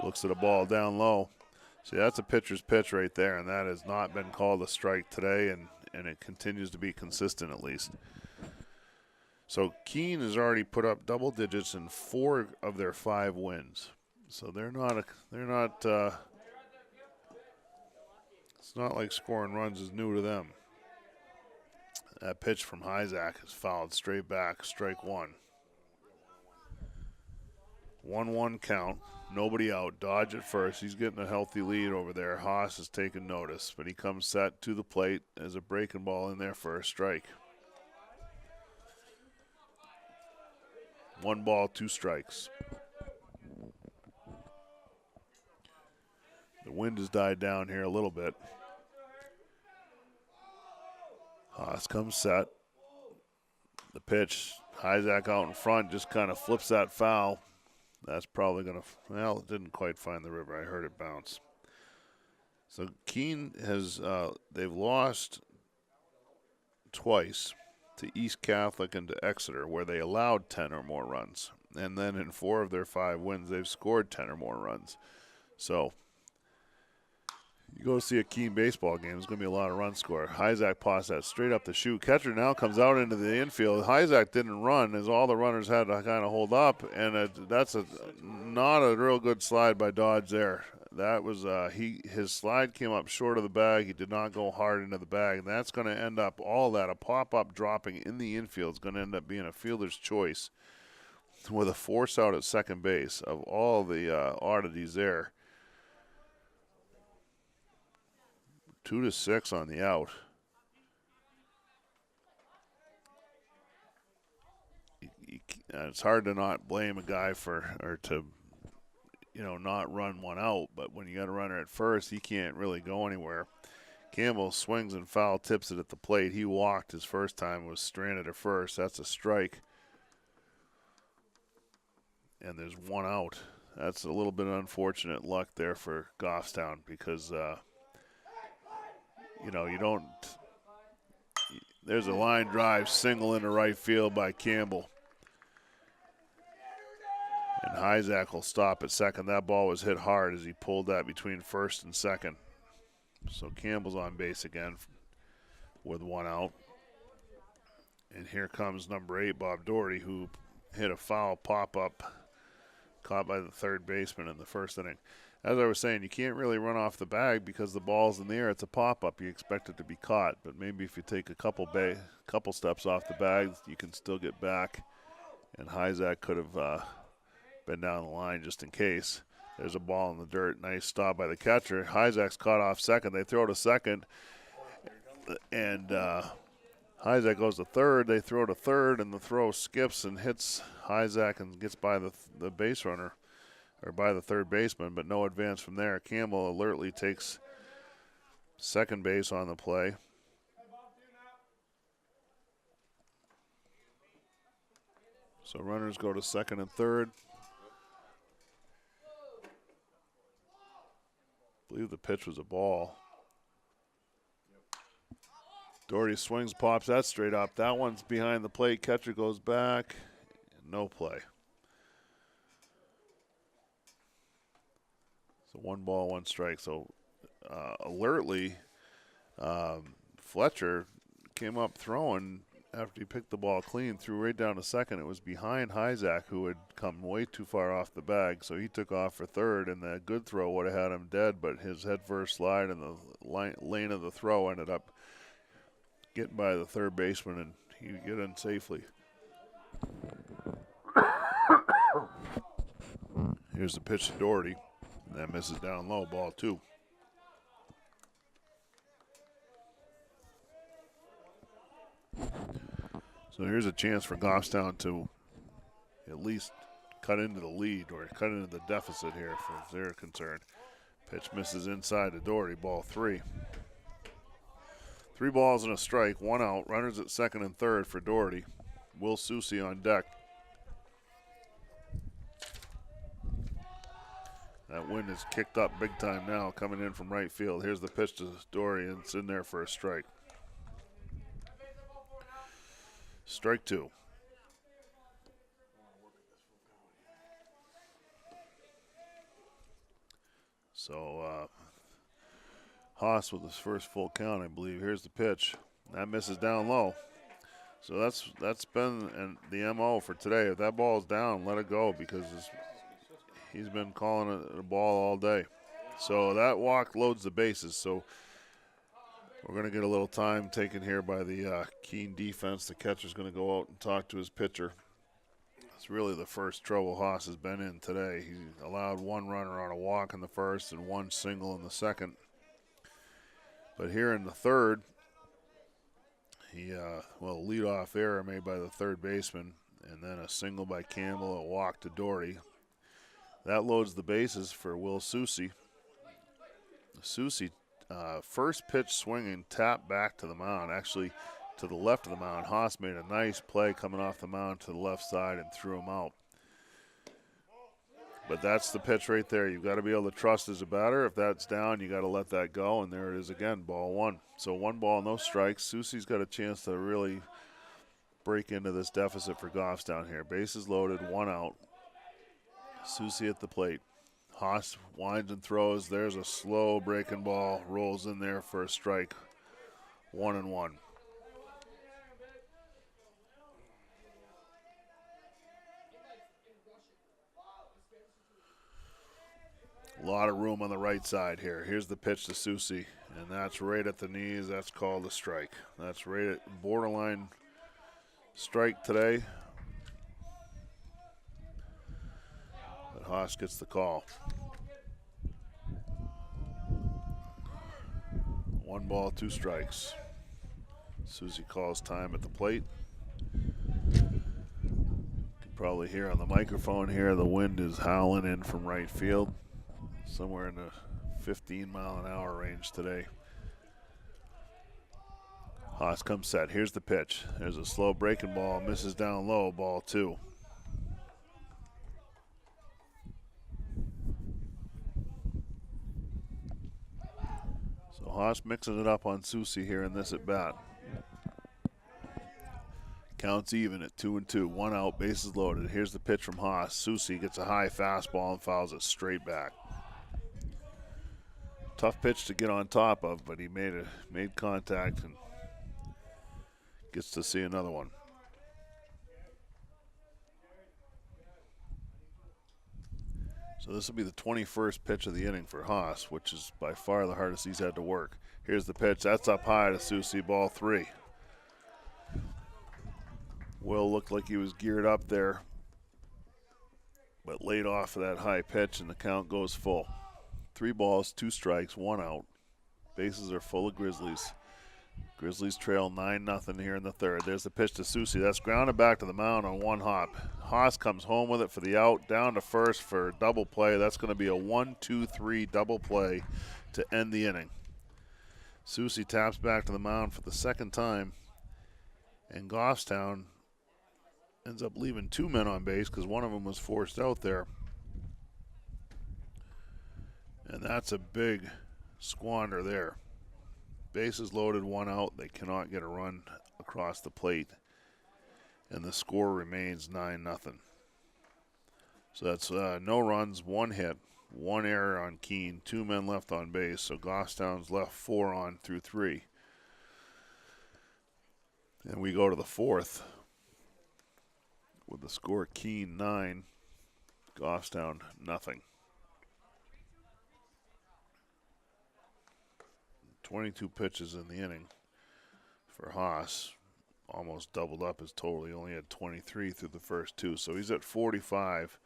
Looks at a ball down low. See, that's a pitcher's pitch right there, and that has not been called a strike today, and it continues to be consistent at least. So Keene has already put up double digits in 4 of their 5 wins. So it's not like scoring runs is new to them. That pitch from Hyzak is fouled straight back, strike 1. 1-1 count. Nobody out. Dodge at first. He's getting a healthy lead over there. Haas is taking notice, but he comes set to the plate. There's a breaking ball in there for a strike. 1 ball, 2 strikes. The wind has died down here a little bit. Haas comes set. The pitch, Hyzak out in front, just kind of flips that foul. That's probably going to, well, it didn't quite find the river. I heard it bounce. So Keene has, they've lost twice to East Catholic and to Exeter, where they allowed 10 or more runs. And then in 4 of their 5 wins, they've scored 10 or more runs. So you go see a Keene baseball game, there's going to be a lot of runs scored. Hyzak pops that straight up the chute. Catcher now comes out into the infield. Hyzak didn't run, as all the runners had to kind of hold up, and that's not a real good slide by Dodge there. That was his slide came up short of the bag. He did not go hard into the bag, and that's going to end up all that. A pop-up dropping in the infield is going to end up being a fielder's choice with a force out at second base. Of all the oddities there, 2-6 on the out. It's hard to not blame a guy to not run one out, but when you got a runner at first, he can't really go anywhere. Campbell swings and foul tips it at the plate. He walked his first time, was stranded at first. That's a strike. And there's 1 out. That's a little bit of unfortunate luck there for Goffstown because you don't. There's a line drive single into right field by Campbell. And Hyzak will stop at second. That ball was hit hard as he pulled that between first and second. So Campbell's on base again with 1 out. And here comes number 8, Bob Doherty, who hit a foul pop-up caught by the third baseman in the first inning. As I was saying, you can't really run off the bag because the ball's in the air. It's a pop-up. You expect it to be caught. But maybe if you take a couple steps off the bag, you can still get back. And Hyzak could have been down the line just in case. There's a ball in the dirt. Nice stop by the catcher. Hyzak's caught off second. They throw to second. And Hyzak goes to third. They throw to third, and the throw skips and hits Hyzak and gets by the base runner. Or by the third baseman, but no advance from there. Campbell alertly takes second base on the play. So runners go to second and third. I believe the pitch was a ball. Doherty swings, pops that straight up. That one's behind the plate. Catcher goes back. No play. So 1 ball, 1 strike. So alertly, Fletcher came up throwing after he picked the ball clean, threw right down to second. It was behind Hyzak, who had come way too far off the bag. So he took off for third, and that good throw would have had him dead, but his head first slide in the lane of the throw ended up getting by the third baseman, and he would get in safely. Here's the pitch to Doherty. That misses down low, ball 2. So here's a chance for Goffstown to at least cut into the lead or cut into the deficit here if they're concerned. Pitch misses inside to Doherty, ball 3. 3 balls and a strike, 1 out. Runners at second and third for Doherty. Will Susie on deck. That wind is kicked up big time now, coming in from right field. Here's the pitch to Doherty, and it's in there for a strike. Strike 2. So Haas with his first full count, I believe. Here's the pitch. That misses down low. So that's been the MO for today. If that ball's down, let it go, because he's been calling it a ball all day. So that walk loads the bases. So we're going to get a little time taken here by the Keene defense. The catcher's going to go out and talk to his pitcher. It's really the first trouble Haas has been in today. He allowed 1 runner on a walk in the first and 1 single in the second. But here in the third, leadoff error made by the third baseman, and then a single by Campbell, a walk to Doherty. That loads the bases for Will Susie. Susie, first pitch swinging, tap back to the mound, actually to the left of the mound. Haas made a nice play coming off the mound to the left side and threw him out. But that's the pitch right there. You've got to be able to trust as a batter. If that's down, you got to let that go, and there it is again, ball 1. So 1 ball, no strikes. Susie's got a chance to really break into this deficit for Goffstown here. Bases loaded, 1 out. Susie at the plate. Haas winds and throws. There's a slow breaking ball. Rolls in there for a strike. 1-1. A lot of room on the right side here. Here's the pitch to Susie, and that's right at the knees. That's called a strike. That's right at borderline strike today. But Haas gets the call. 1 ball, 2 strikes. Susie calls time at the plate. You can probably hear on the microphone here the wind is howling in from right field. Somewhere in the 15-mile-an-hour range today. Haas comes set. Here's the pitch. There's a slow breaking ball. Misses down low. Ball 2. So Haas mixing it up on Susie here in this at-bat. Counts even at 2-2. 1 out. Bases loaded. Here's the pitch from Haas. Susie gets a high fastball and fouls it straight back. Tough pitch to get on top of, but he made contact and gets to see another one. So this will be the 21st pitch of the inning for Haas, which is by far the hardest he's had to work. Here's the pitch. That's up high to Susie, ball 3. Will looked like he was geared up there, but laid off of that high pitch, and the count goes full. 3 balls, 2 strikes, 1 out. Bases are full of Grizzlies. Grizzlies trail 9-0 here in the third. There's the pitch to Susie. That's grounded back to the mound on 1 hop. Haas comes home with it for the out, down to first for a double play. That's going to be a 1-2-3 double play to end the inning. Susie taps back to the mound for the second time, and Goffstown ends up leaving 2 men on base because one of them was forced out there. And that's a big squander there. Bases loaded, 1 out. They cannot get a run across the plate. And the score remains 9-0. So that's no runs, 1 hit, 1 error on Keene, 2 men left on base. So Goffstown's left 4 on through 3. And we go to the 4th with the score Keene 9, Goffstown nothing. 22 pitches in the inning for Haas. Almost doubled up his total. He only had 23 through the first 2, so he's at 45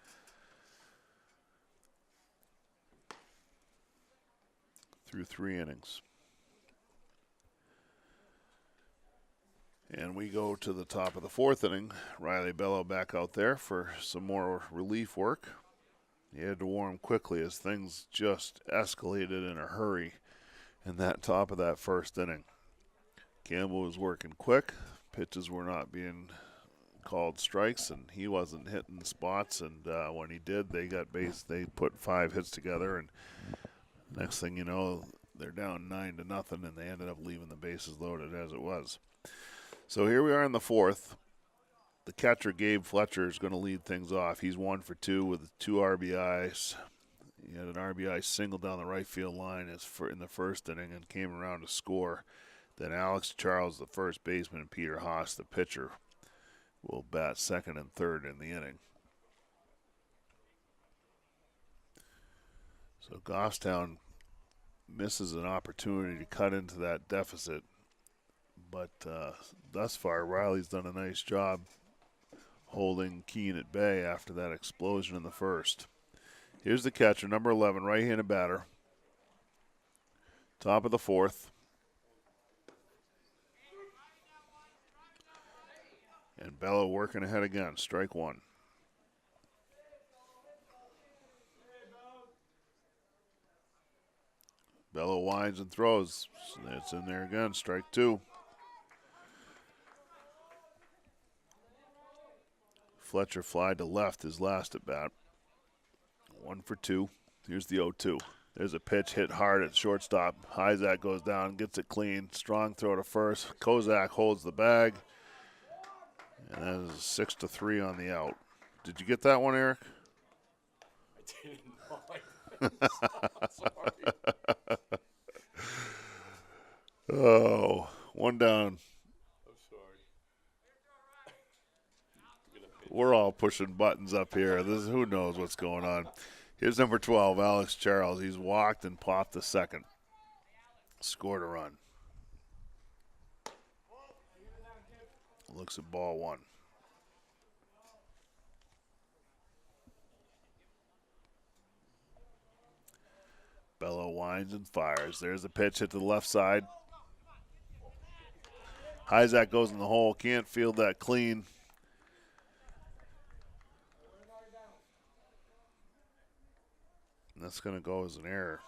through 3 innings. And we go to the top of the fourth inning. Riley Bello back out there for some more relief work. He had to warm quickly as things just escalated in a hurry in that top of that first inning. Campbell was working quick. Pitches were not being called strikes, and he wasn't hitting the spots. And when he did, they got base. They put 5 hits together, and next thing you know, they're down 9-0, and they ended up leaving the bases loaded as it was. So here we are in the fourth. The catcher, Gabe Fletcher, is going to lead things off. He's 1 for 2 with 2 RBIs. He had an RBI single down the right field line in the first inning and came around to score. Then Alex Charles, the first baseman, and Peter Haas, the pitcher, will bat second and third in the inning. So Goffstown misses an opportunity to cut into that deficit. But thus far, Riley's done a nice job holding Keene at bay after that explosion in the first. Here's the catcher, number 11, right-handed batter. Top of the fourth. And Bello working ahead again, strike one. Bello winds and throws. It's in there again, strike two. Fletcher fly to left his last at bat. 1 for 2. Here's the 0-2. There's a pitch hit hard at shortstop. Hyzak goes down, gets it clean. Strong throw to first. Kozak holds the bag. And that is 6-3 on the out. Did you get that one, Eric? I didn't know. Sorry. Oh, one down. I'm sorry. We're all pushing buttons up here. Who knows what's going on. Here's number 12, Alex Charles. He's walked and popped the second. Scored a run. Looks at ball one. Bello winds and fires. There's a pitch hit to the left side. Hyzak goes in the hole. Can't field that clean. And that's going to go as an error.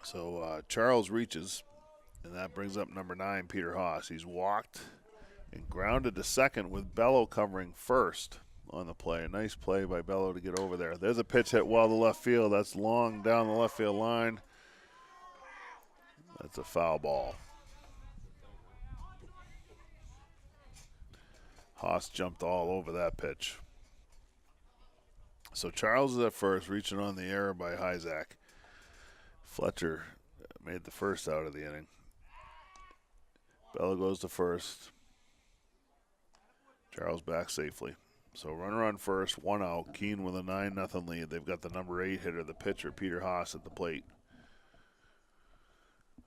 So Charles reaches, and that brings up number 9, Peter Haas. He's walked and grounded to second with Bello covering first on the play. A nice play by Bello to get over there. There's a pitch hit well to left field. That's long down the left field line. That's a foul ball. Haas jumped all over that pitch. So Charles is at first, reaching on the error by Hyzak. Fletcher made the first out of the inning. Bello goes to first. Charles back safely. So runner on first, 1 out. Keene with a 9-0 lead. They've got the number 8 hitter, the pitcher, Peter Haas, at the plate.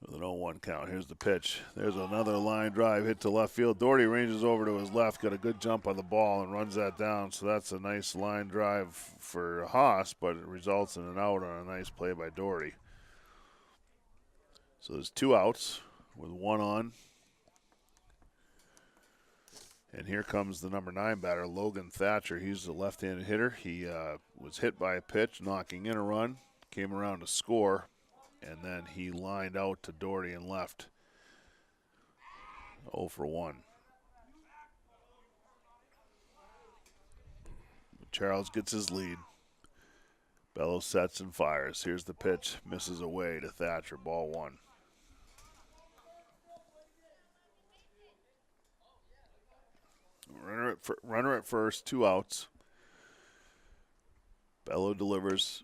With an 0-1 count. Here's the pitch. There's another line drive hit to left field. Doherty ranges over to his left, got a good jump on the ball and runs that down. So that's a nice line drive for Haas, but it results in an out on a nice play by Doherty. So there's 2 outs with 1 on. And here comes the number 9 batter, Logan Thatcher. He's the left-handed hitter. He was hit by a pitch, knocking in a run, came around to score, and then he lined out to Doherty and left. 0 for 1. Charles gets his lead. Bello sets and fires. Here's the pitch. Misses away to Thatcher. Ball 1. Runner at first, 2 outs. Bello delivers.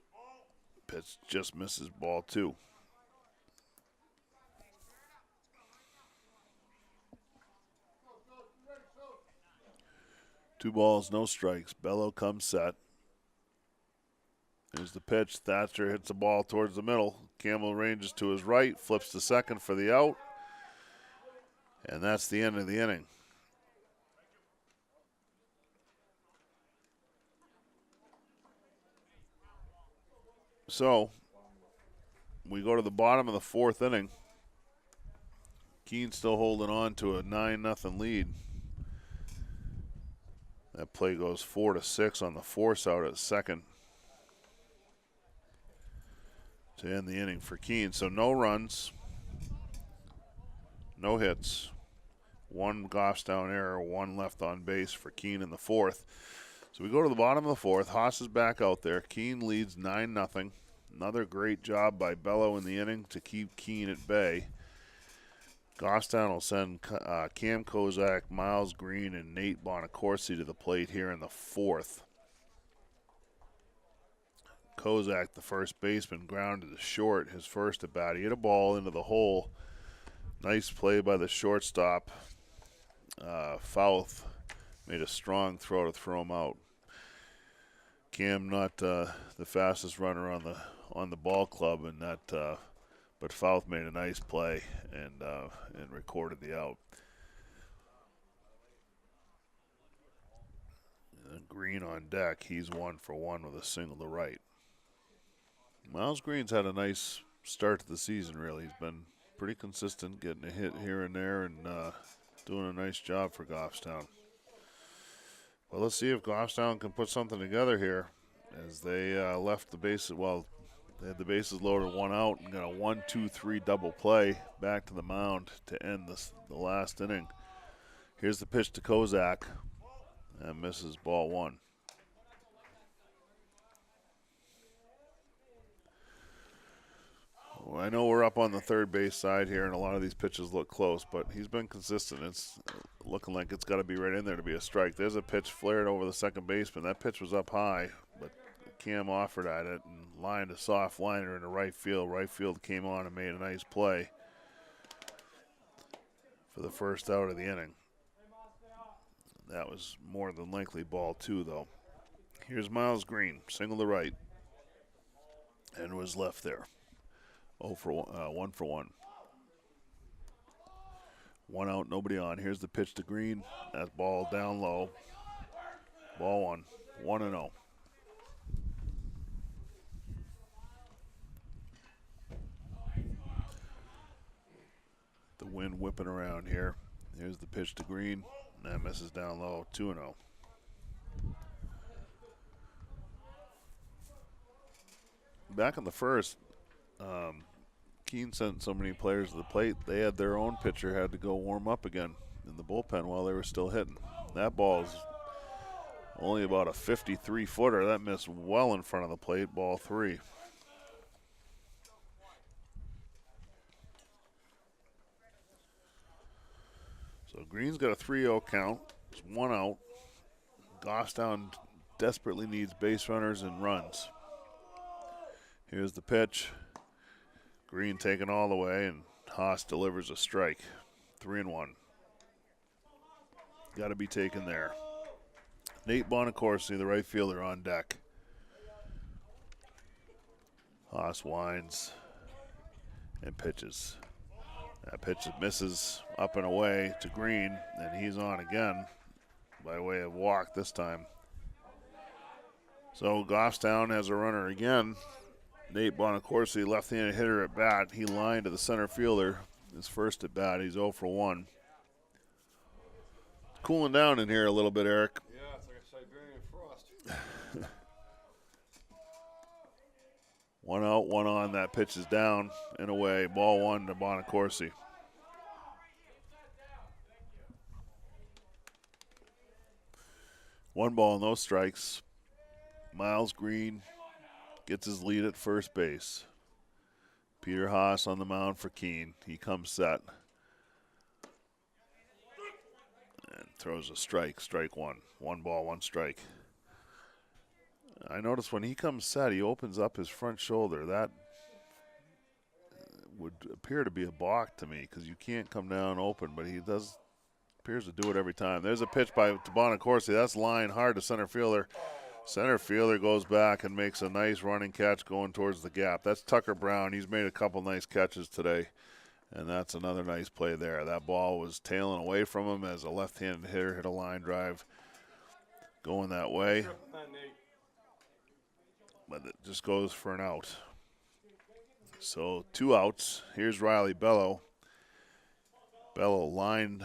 Pitch just misses, ball 2. Two balls, no strikes. Bello comes set. Here's the pitch. Thatcher hits the ball towards the middle. Campbell ranges to his right, flips to second for the out. And that's the end of the inning. So we go to the bottom of the 4th inning. Keene still holding on to a 9-0 lead. That play goes 4-6 on the force out at second to end the inning for Keene. So no runs, no hits, 1 Goffstown error, 1 left on base for Keene in the 4th. So we go to the bottom of the 4th. Haas is back out there. Keene leads 9-0. Another great job by Bello in the inning to keep Keene at bay. Goffstown will send Cam Kozak, Miles Green, and Nate Bonacorsi to the plate here in the 4th. Kozak, the first baseman, grounded to short his first at bat. He hit a ball into the hole. Nice play by the shortstop. Fouth made a strong throw to throw him out. Cam not the fastest runner on the ball club, and that. But Fouth made a nice play and recorded the out. And Green on deck. He's 1 for 1 with a single to right. Miles Green's had a nice start to the season, really. He's been pretty consistent, getting a hit here and there and doing a nice job for Goffstown. Well, let's see if Goffstown can put something together here as they left the bases. Well, they had the bases loaded, 1 out, and got a 1-2-3 double play back to the mound to end the last inning. Here's the pitch to Kozak. And misses, ball 1. Well, I know we're up on the third base side here, and a lot of these pitches look close, but he's been consistent. It's looking like it's got to be right in there to be a strike. There's a pitch flared over the second baseman. That pitch was up high, but Cam offered at it and lined a soft liner into right field. Right field came on and made a nice play for the first out of the inning. That was more than likely ball 2, though. Here's Miles Green, single to right, and was left there. 1 for 1. 1 out, nobody on. Here's the pitch to Green. That ball down low. Ball 1. 1-0. The wind whipping around here. Here's the pitch to Green. That misses down low. 2-0. Back in the first, Keene sent so many players to the plate, they had their own pitcher had to go warm up again in the bullpen while they were still hitting. That ball is only about a 53-footer. That missed well in front of the plate, ball 3. So Green's got a 3-0 count. It's 1 out. Goffstown desperately needs base runners and runs. Here's the pitch. Green taken all the way, and Haas delivers a strike. 3-1. Got to be taken there. Nate Bonacorsi, the right fielder, on deck. Haas winds and pitches. That pitch misses up and away to Green, and he's on again by way of walk this time. So Goffstown has a runner again. Nate Bonacorsi, left-handed hitter at bat. He lined to the center fielder. His first at bat. He's 0 for 1. Cooling down in here a little bit, Eric. Yeah, it's like a Siberian frost. 1 out, 1 on. That pitch is down and away. Ball 1 to Bonacorsi. One ball, no strikes. Miles Green gets his lead at first base. Peter Haas on the mound for Keene. He comes set. And throws a strike. Strike 1. 1 ball, 1 strike. I notice when he comes set, he opens up his front shoulder. That would appear to be a balk to me because you can't come down open, but he appears to do it every time. There's a pitch to Bonacorsi. That's line hard to center fielder. Center fielder goes back and makes a nice running catch going towards the gap. That's Tucker Brown. He's made a couple nice catches today, and that's another nice play there. That ball was tailing away from him as a left-handed hitter hit a line drive going that way. But it just goes for an out. So 2 outs. Here's Riley Bello. Bello lined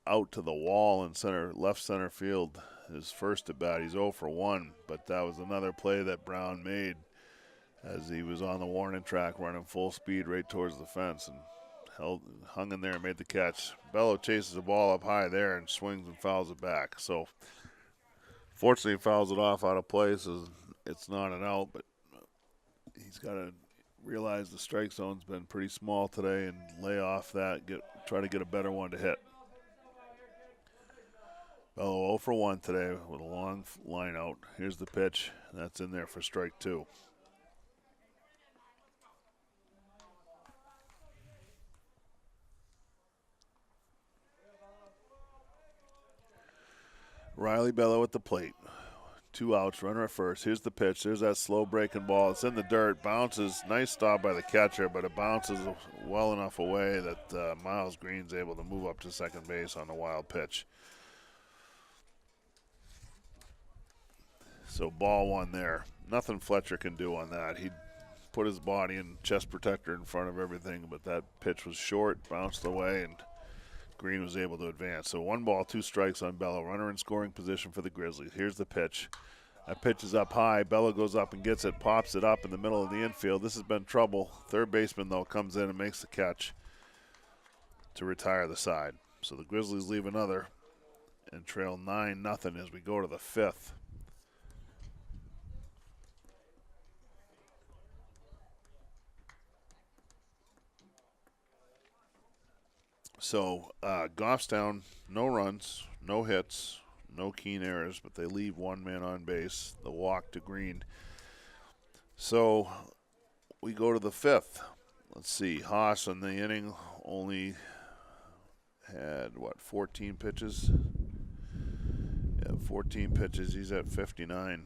out to the wall in left center field. His first at bat. He's 0 for 1, but that was another play that Brown made as he was on the warning track running full speed right towards the fence and hung in there and made the catch. Bello chases the ball up high there and swings and fouls it back. So fortunately, he fouls it off out of play, so it's not an out, but he's got to realize the strike zone's been pretty small today and lay off that, try to get a better one to hit. Bello 0 for 1 today with a long line out. Here's the pitch. That's in there for strike 2. Riley Bello at the plate. 2 outs, runner at first. Here's the pitch. There's that slow breaking ball. It's in the dirt. Bounces. Nice stop by the catcher, but it bounces well enough away that Miles Green's able to move up to second base on the wild pitch. So ball 1 there. Nothing Fletcher can do on that. He put his body and chest protector in front of everything, but that pitch was short, bounced away, and Green was able to advance. So 1 ball, 2 strikes on Bello. Runner in scoring position for the Grizzlies. Here's the pitch. That pitch is up high. Bello goes up and gets it, pops it up in the middle of the infield. This has been trouble. Third baseman, though, comes in and makes the catch to retire the side. So the Grizzlies leave another and trail 9-0 as we go to the 5th. So Goffstown, no runs, no hits, no Keene errors, but they leave 1 man on base, the walk to Green. So we go to the 5th. Let's see, Haas in the inning only had, 14 pitches? Yeah, 14 pitches. He's at 59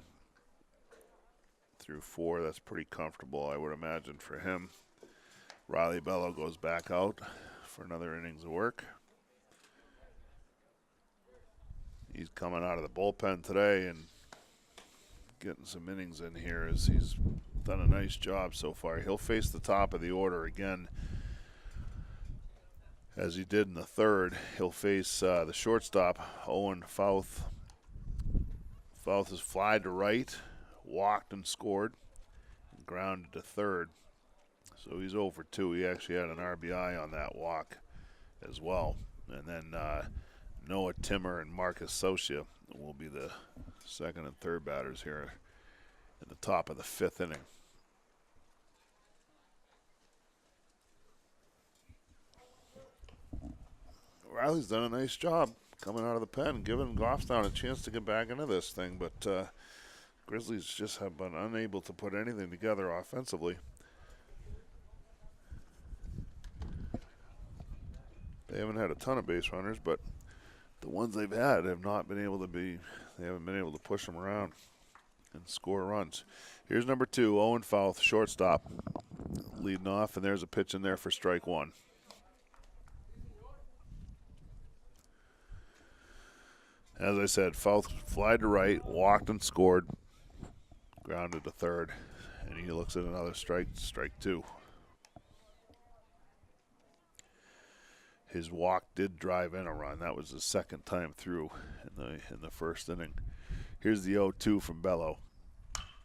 through 4. That's pretty comfortable, I would imagine, for him. Riley Bello goes back out for another innings of work. He's coming out of the bullpen today and getting some innings in here as he's done a nice job so far. He'll face the top of the order again as he did in the 3rd. He'll face the shortstop, Owen Fouth. Fouth has flied to right, walked and scored, and grounded to 3rd. So he's 0 for 2. He actually had an RBI on that walk as well. And then Noah Timmer and Marcus Socia will be the 2nd and 3rd batters here in the top of the 5th inning. Riley's done a nice job coming out of the pen, giving Goffstown a chance to get back into this thing, but Grizzlies just have been unable to put anything together offensively. They haven't had a ton of base runners, but the ones they've had have not been able to they haven't been able to push them around and score runs. Here's number 2, Owen Fouth, shortstop, leading off, and there's a pitch in there for strike 1. As I said, Fouth flied to right, walked and scored, grounded to 3rd, and he looks at another strike 2. His walk did drive in a run. That was the 2nd time through in the 1st inning. Here's the 0-2 from Bello.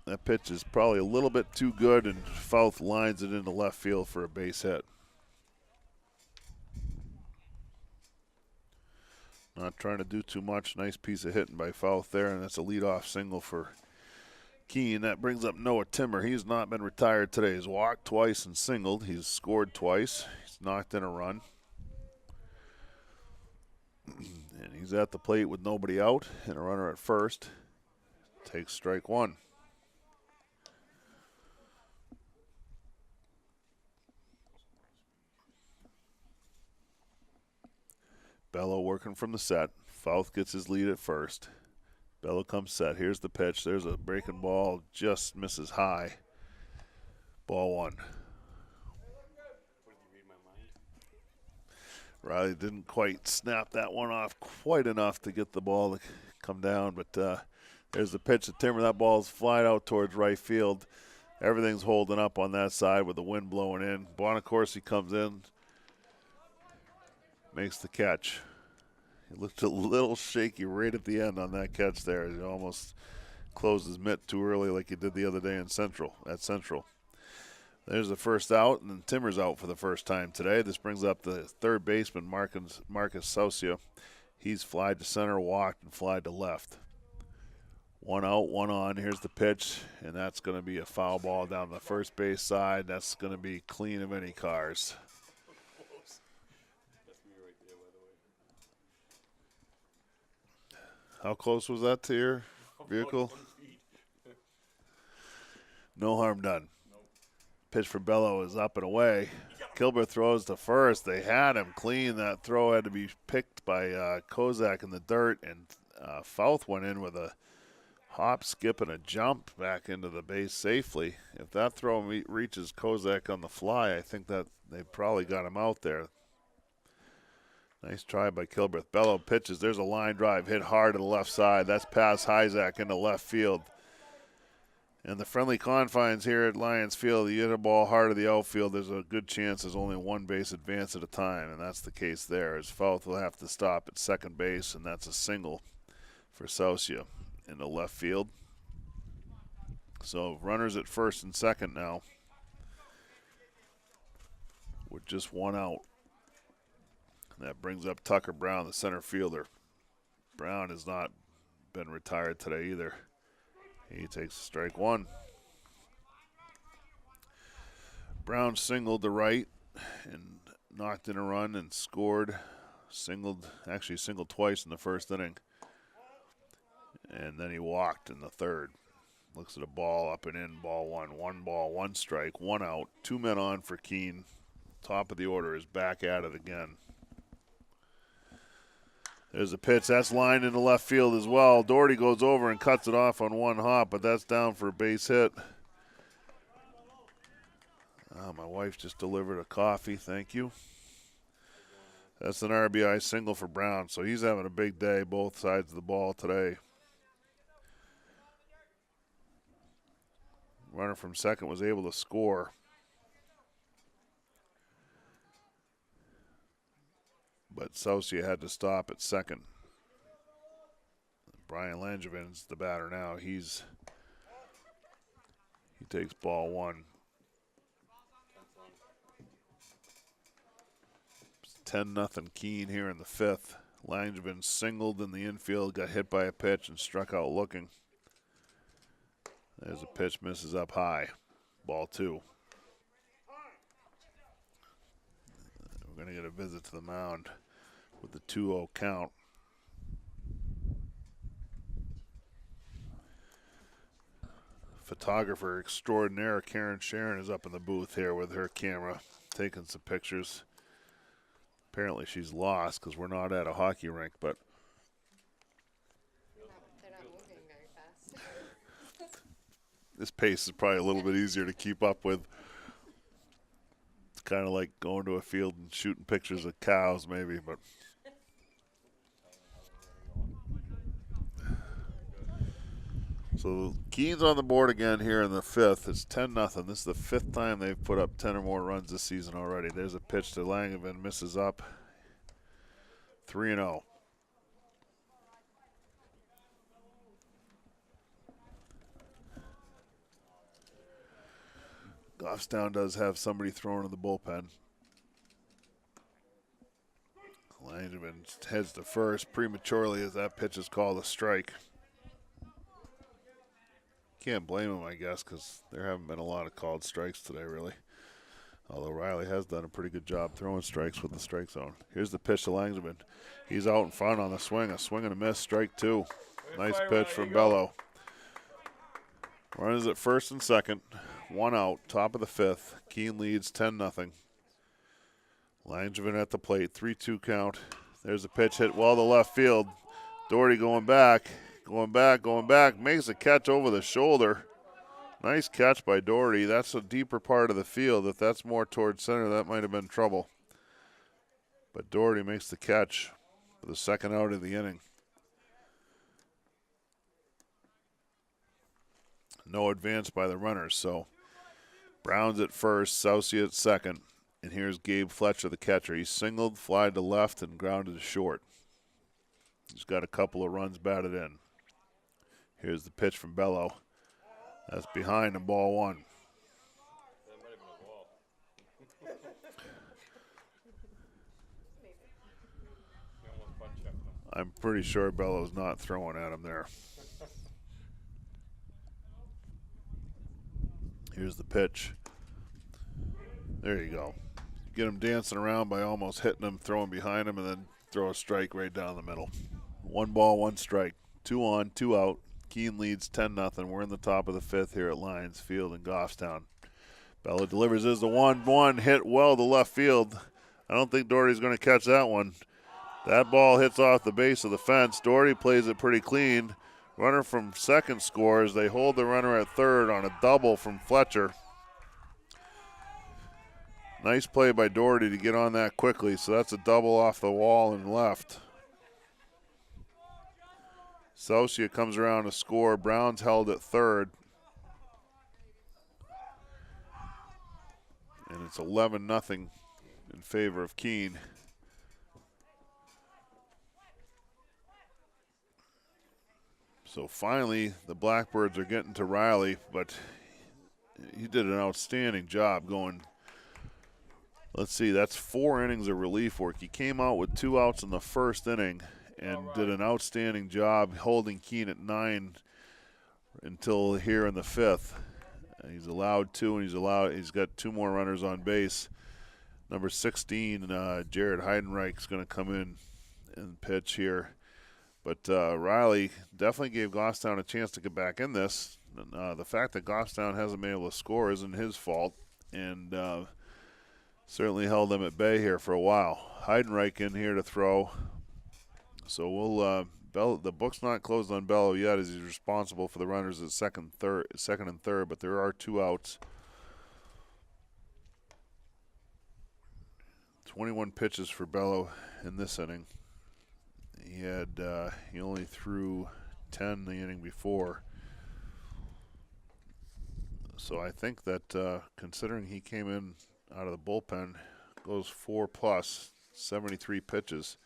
That pitch is probably a little bit too good, and Fouth lines it into left field for a base hit. Not trying to do too much. Nice piece of hitting by Fouth there, and that's a leadoff single for Keene. That brings up Noah Timmer. He's not been retired today. He's walked twice and singled. He's scored twice. He's knocked in a run. And he's at the plate with nobody out and a runner at first. Takes strike 1. Bello working from the set. Fouth gets his lead at first. Bello comes set. Here's the pitch. There's a breaking ball. Just misses high. Ball 1. Riley didn't quite snap that one off quite enough to get the ball to come down, but there's the pitch to Timmer. That ball's flying out towards right field. Everything's holding up on that side with the wind blowing in. Bonacorsi comes in, makes the catch. He looked a little shaky right at the end on that catch there. He almost closed his mitt too early like he did the other day at Central. There's the first out, and then Timmer's out for the first time today. This brings up the third baseman, Marcus Saucia. He's flied to center, walked, and flied to left. One out, one on. Here's the pitch, and that's going to be a foul ball down the first base side. That's going to be clean of any cars. How close was that to your vehicle? No harm done. Pitch for Bello is up and away. Kilbert throws to first. They had him clean. That throw had to be picked by Kozak in the dirt, and Fouth went in with a hop, skip, and a jump back into the base safely. If that throw reaches Kozak on the fly, I think that they probably got him out there. Nice try by Kilbert. Bello pitches. There's a line drive hit hard to the left side. That's past Hyzak into left field. In the friendly confines here at Lions Field, you hit a ball hard of the outfield, there's a good chance there's only one base advance at a time, and that's the case there. As Fouth will have to stop at second base, and that's a single for Saucia in the left field. So runners at first and second now with just one out. And that brings up Tucker Brown, the center fielder. Brown has not been retired today either. He takes strike one. Brown singled to right and knocked in a run and scored. Singled twice in the first inning. And then he walked in the third. Looks at a ball up and in, ball one. One ball, one strike, one out. 2 men on for Keene. Top of the order is back at it again. There's a pitch. That's lined into left field as well. Doherty goes over and cuts it off on one hop, but that's down for a base hit. My wife just delivered a coffee. Thank you. That's an RBI single for Brown, so he's having a big day both sides of the ball today. Runner from second was able to score. But Saucia had to stop at second. Brian Langevin's the batter now. He takes ball one. It's 10-0 Keene here in the fifth. Langevin singled in the infield, got hit by a pitch, and struck out looking. There's a pitch, misses up high. Ball two. We're going to get a visit to the mound with the 2-0 count. Photographer extraordinaire Karen Sharon is up in the booth here with her camera, taking some pictures. Apparently she's lost because we're not at a hockey rink, but They're not moving very fast. this pace is probably a little bit easier to keep up with. It's kind of like going to a field and shooting pictures of cows maybe, but so Keene's on the board again here in the fifth. It's 10-0. This is the fifth time they've put up 10 or more runs this season already. There's a pitch to Langevin, misses up. 3-0. Goffstown does have somebody thrown in the bullpen. Langevin heads to first prematurely as that pitch is called a strike. Can't blame him, I guess, because there haven't been a lot of called strikes today, really. Although Riley has done a pretty good job throwing strikes with the strike zone. Here's the pitch to Langevin. He's out in front on the swing. A swing and a miss, strike two. Nice pitch from Bello. Runners at first and second. One out, top of the fifth. Keene leads 10-0. Langevin at the plate, 3-2 count. There's a pitch hit well to left field. Doherty going back, makes a catch over the shoulder. Nice catch by Doherty. That's a deeper part of the field. If that's more towards center, that might have been trouble. But Doherty makes the catch for the second out of the inning. No advance by the runners, so Brown's at first, Soucy at second. And here's Gabe Fletcher, the catcher. He singled, flied to left, and grounded to short. He's got a couple of runs batted in. Here's the pitch from Bello. That's behind and ball one. That might have been a ball. He almost butt checked him. I'm pretty sure Bello's not throwing at him there. Here's the pitch. There you go. Get him dancing around by almost hitting him, throwing behind him, and then throw a strike right down the middle. 1 ball, 1 strike. 2 on, 2 out. Keene leads 10-0. We're in the top of the 5th here at Lions Field in Goffstown. Bello delivers as the 1-1 hit well to left field. I don't think Doherty's going to catch that one. That ball hits off the base of the fence. Doherty plays it pretty clean. Runner from second scores. They hold the runner at third on a double from Fletcher. Nice play by Doherty to get on that quickly. So that's a double off the wall and left. Soucia comes around to score. Brown's held at third. And it's 11-0 in favor of Keene. So finally, the Blackbirds are getting to Riley, but he did an outstanding job going. Let's see, that's 4 innings of relief work. He came out with 2 outs in the first inning and did an outstanding job holding Keene at 9 until here in the 5th. He's allowed 2, and he's got 2 more runners on base. Number 16, Jared Heidenreich's going to come in and pitch here. But Riley definitely gave Goffstown a chance to get back in this. The fact that Goffstown hasn't been able to score isn't his fault, and certainly held them at bay here for a while. Heidenreich in here to throw. So the book's not closed on Bello yet, as he's responsible for the runners at second and third, but there are 2 outs. 21 pitches for Bello in this inning. He only threw 10 the inning before. So I think that considering he came in out of the bullpen, goes 4+, 73 pitches.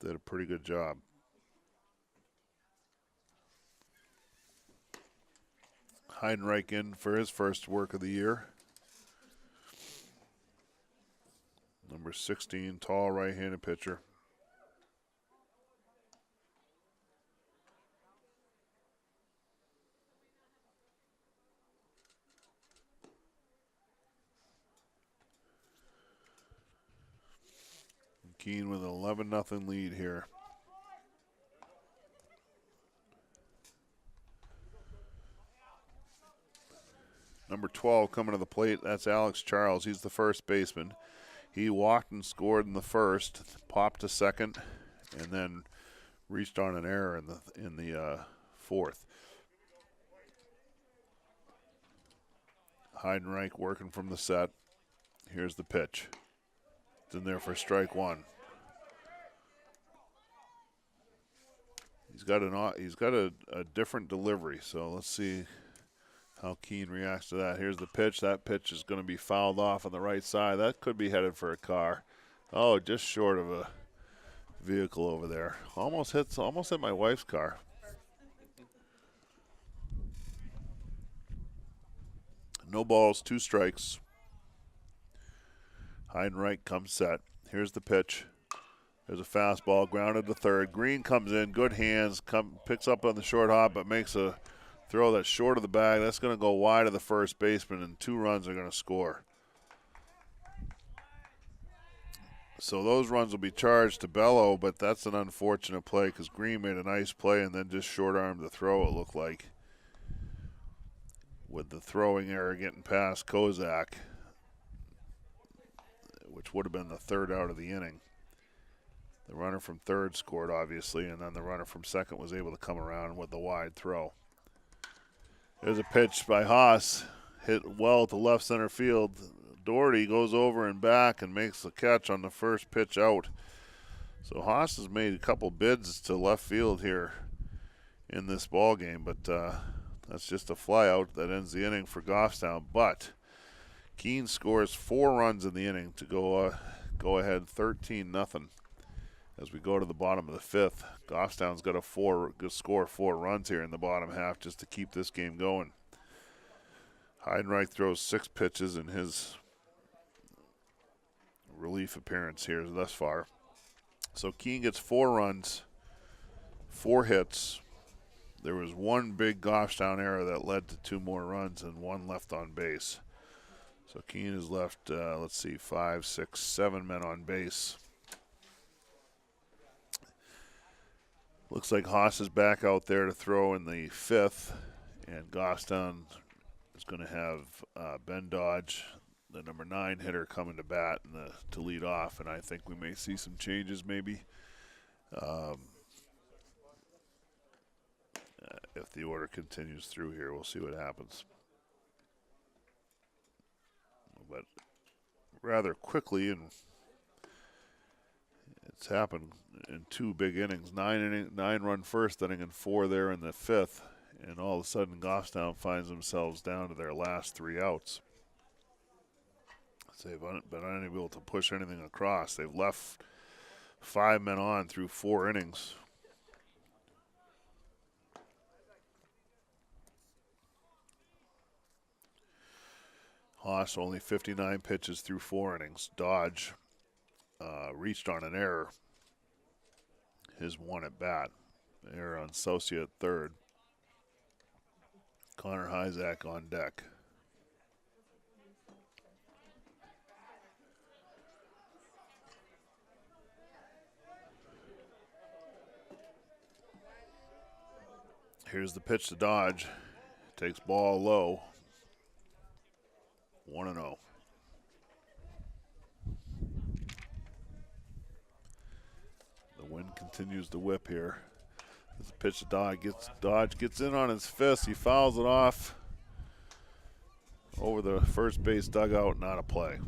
Did a pretty good job. Heidenreich in for his first work of the year. Number 16, tall right-handed pitcher. Keene with an 11-0 lead here. Number 12 coming to the plate, that's Alex Charles. He's the first baseman. He walked and scored in the first, popped to second, and then reached on an error in the fourth. Heidenreich working from the set. Here's the pitch. It's in there for strike 1. He's got a different delivery, so let's see how Keene reacts to that. Here's the pitch. That pitch is going to be fouled off on the right side. That could be headed for a car. Oh, just short of a vehicle over there. Almost hit my wife's car. No balls, 2 strikes. Heidenreich comes set. Here's the pitch. There's a fastball, grounded to third. Green comes in, good hands, picks up on the short hop, but makes a throw that's short of the bag. That's going to go wide of the first baseman, and 2 runs are going to score. So those runs will be charged to Bello, but that's an unfortunate play because Green made a nice play and then just short-armed the throw, it looked like, with the throwing error getting past Kozak, which would have been the 3rd out of the inning. The runner from third scored, obviously, and then the runner from second was able to come around with the wide throw. There's a pitch by Haas, hit well to left center field. Doherty goes over and back and makes the catch on the first pitch out. So Haas has made a couple bids to left field here in this ball game, but That's just a flyout that ends the inning for Goffstown. But Keene scores 4 runs in the inning to go ahead 13-0. As we go to the bottom of the 5th, Goffstown's got to score 4 runs here in the bottom half just to keep this game going. Heidenreich throws 6 pitches in his relief appearance here thus far. So Keene gets 4 runs, 4 hits. There was one big Goffstown error that led to 2 more runs and 1 left on base. So Keene has left, 5, 6, 7 men on base. Looks like Haas is back out there to throw in the 5th, and Goffstown is going to have Ben Dodge, the number 9 hitter, coming to bat and to lead off, and I think we may see some changes maybe if the order continues through here. We'll see what happens. But rather quickly, and it's happened in 2 big innings, 9-run first inning and 4 there in the 5th, and all of a sudden Goffstown finds themselves down to their last 3 outs. They've been unable to push anything across. They've left 5 men on through 4 innings. Haas only 59 pitches through 4 innings. Dodge reached on an error. His 1 at bat. Error on Socia at 3rd. Connor Hyzak on deck. Here's the pitch to Dodge. Takes ball low. 1-0. The wind continues to whip here. This pitch to Dodge gets in on his fist. He fouls it off over the first base dugout. Not a play.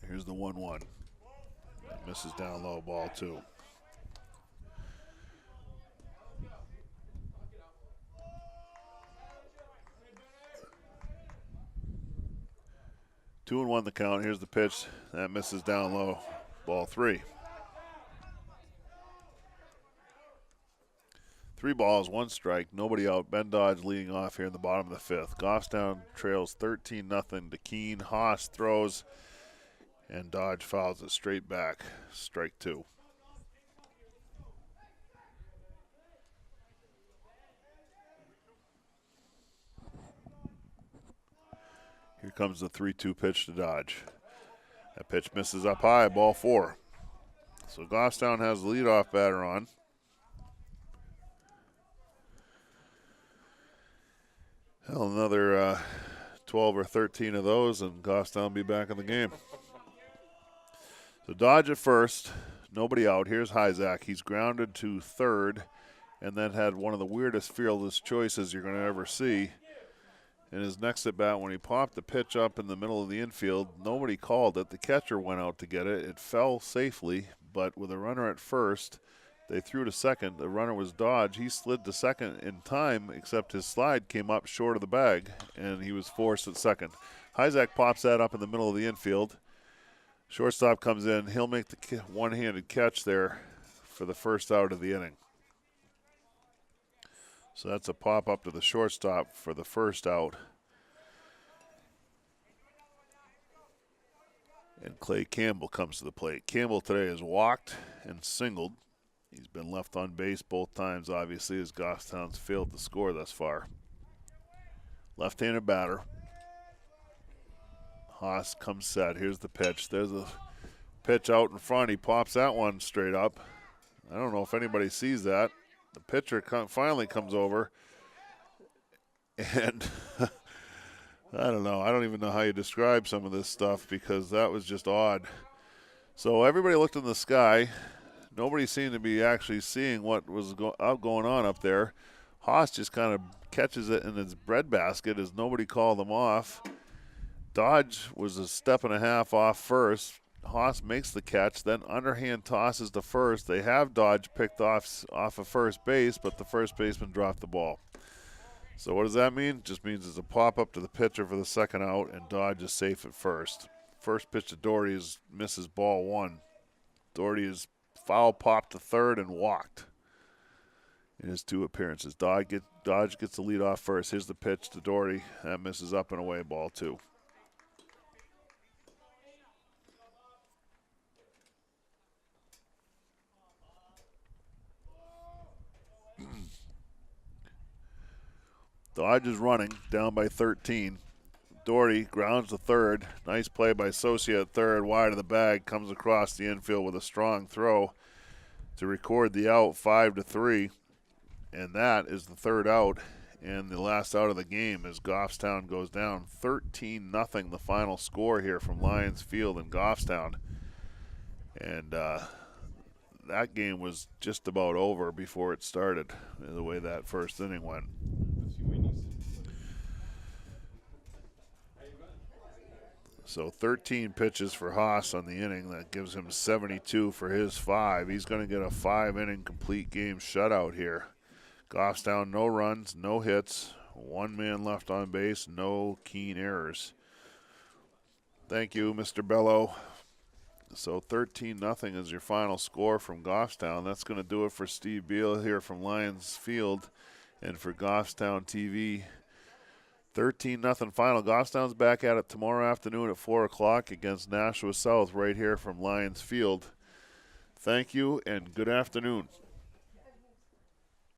Here's the 1-1. Misses down low, ball 2. Two and 1 the count. Here's the pitch. That misses down low, ball 3. 3 balls, 1 strike, nobody out. Ben Dodge leading off here in the bottom of the 5th. Goffstown trails 13-0 to Keene. Haas throws, and Dodge fouls it straight back. Strike 2. Here comes the 3-2 pitch to Dodge. That pitch misses up high, ball 4. So Goffstown has the leadoff batter on. Hell, another 12 or 13 of those, and Goffstown will be back in the game. So Dodge at first, nobody out. Here's Hyzak. He's grounded to 3rd, and then had one of the weirdest fearless choices you're going to ever see. In his next at bat, when he popped the pitch up in the middle of the infield, nobody called it. The catcher went out to get it. It fell safely, but with a runner at first, they threw to second. The runner was Dodge. He slid to second in time, except his slide came up short of the bag, and he was forced at second. Hyzak pops that up in the middle of the infield. Shortstop comes in. He'll make the one-handed catch there for the first out of the inning. So that's a pop up to the shortstop for the first out. And Clay Campbell comes to the plate. Campbell today has walked and singled. He's been left on base both times, obviously, as Goffstown's failed to score thus far. Left-handed batter. Haas comes set. Here's the pitch. There's a pitch out in front. He pops that one straight up. I don't know if anybody sees that. The pitcher finally comes over, and I don't know. I don't even know how you describe some of this stuff because that was just odd. So everybody looked in the sky. Nobody seemed to be actually seeing what was going on up there. Haas just kind of catches it in his breadbasket as nobody called him off. Dodge was a step and a half off first. Haas makes the catch, then underhand tosses to first. They have Dodge picked off of first base, but the first baseman dropped the ball. So what does that mean? Just means it's a pop-up to the pitcher for the second out, and Dodge is safe at first. First pitch to Doherty misses ball one. Doherty is foul popped to third and walked in his 2 appearances. Dodge gets the lead off first. Here's the pitch to Doherty. That misses up and away, ball 2. Dodge is running, down by 13. Doherty grounds to third. Nice play by Socia at third, wide of the bag. Comes across the infield with a strong throw to record the out, 5-3. And that is the third out and the last out of the game as Goffstown goes down 13-0. The final score here from Lions Field in Goffstown. And that game was just about over before it started, the way that first inning went. So 13 pitches for Haas on the inning. That gives him 72 for his 5. He's going to get a 5-inning complete game shutout here. Goffstown, no runs, no hits, 1 man left on base, no Keene errors. Thank you, Mr. Bello. So 13-0 is your final score from Goffstown. That's going to do it for Steve Beal here from Lions Field and for Goffstown TV. 13-0 final. Goffstown's back at it tomorrow afternoon at 4 o'clock against Nashua South right here from Lions Field. Thank you and good afternoon.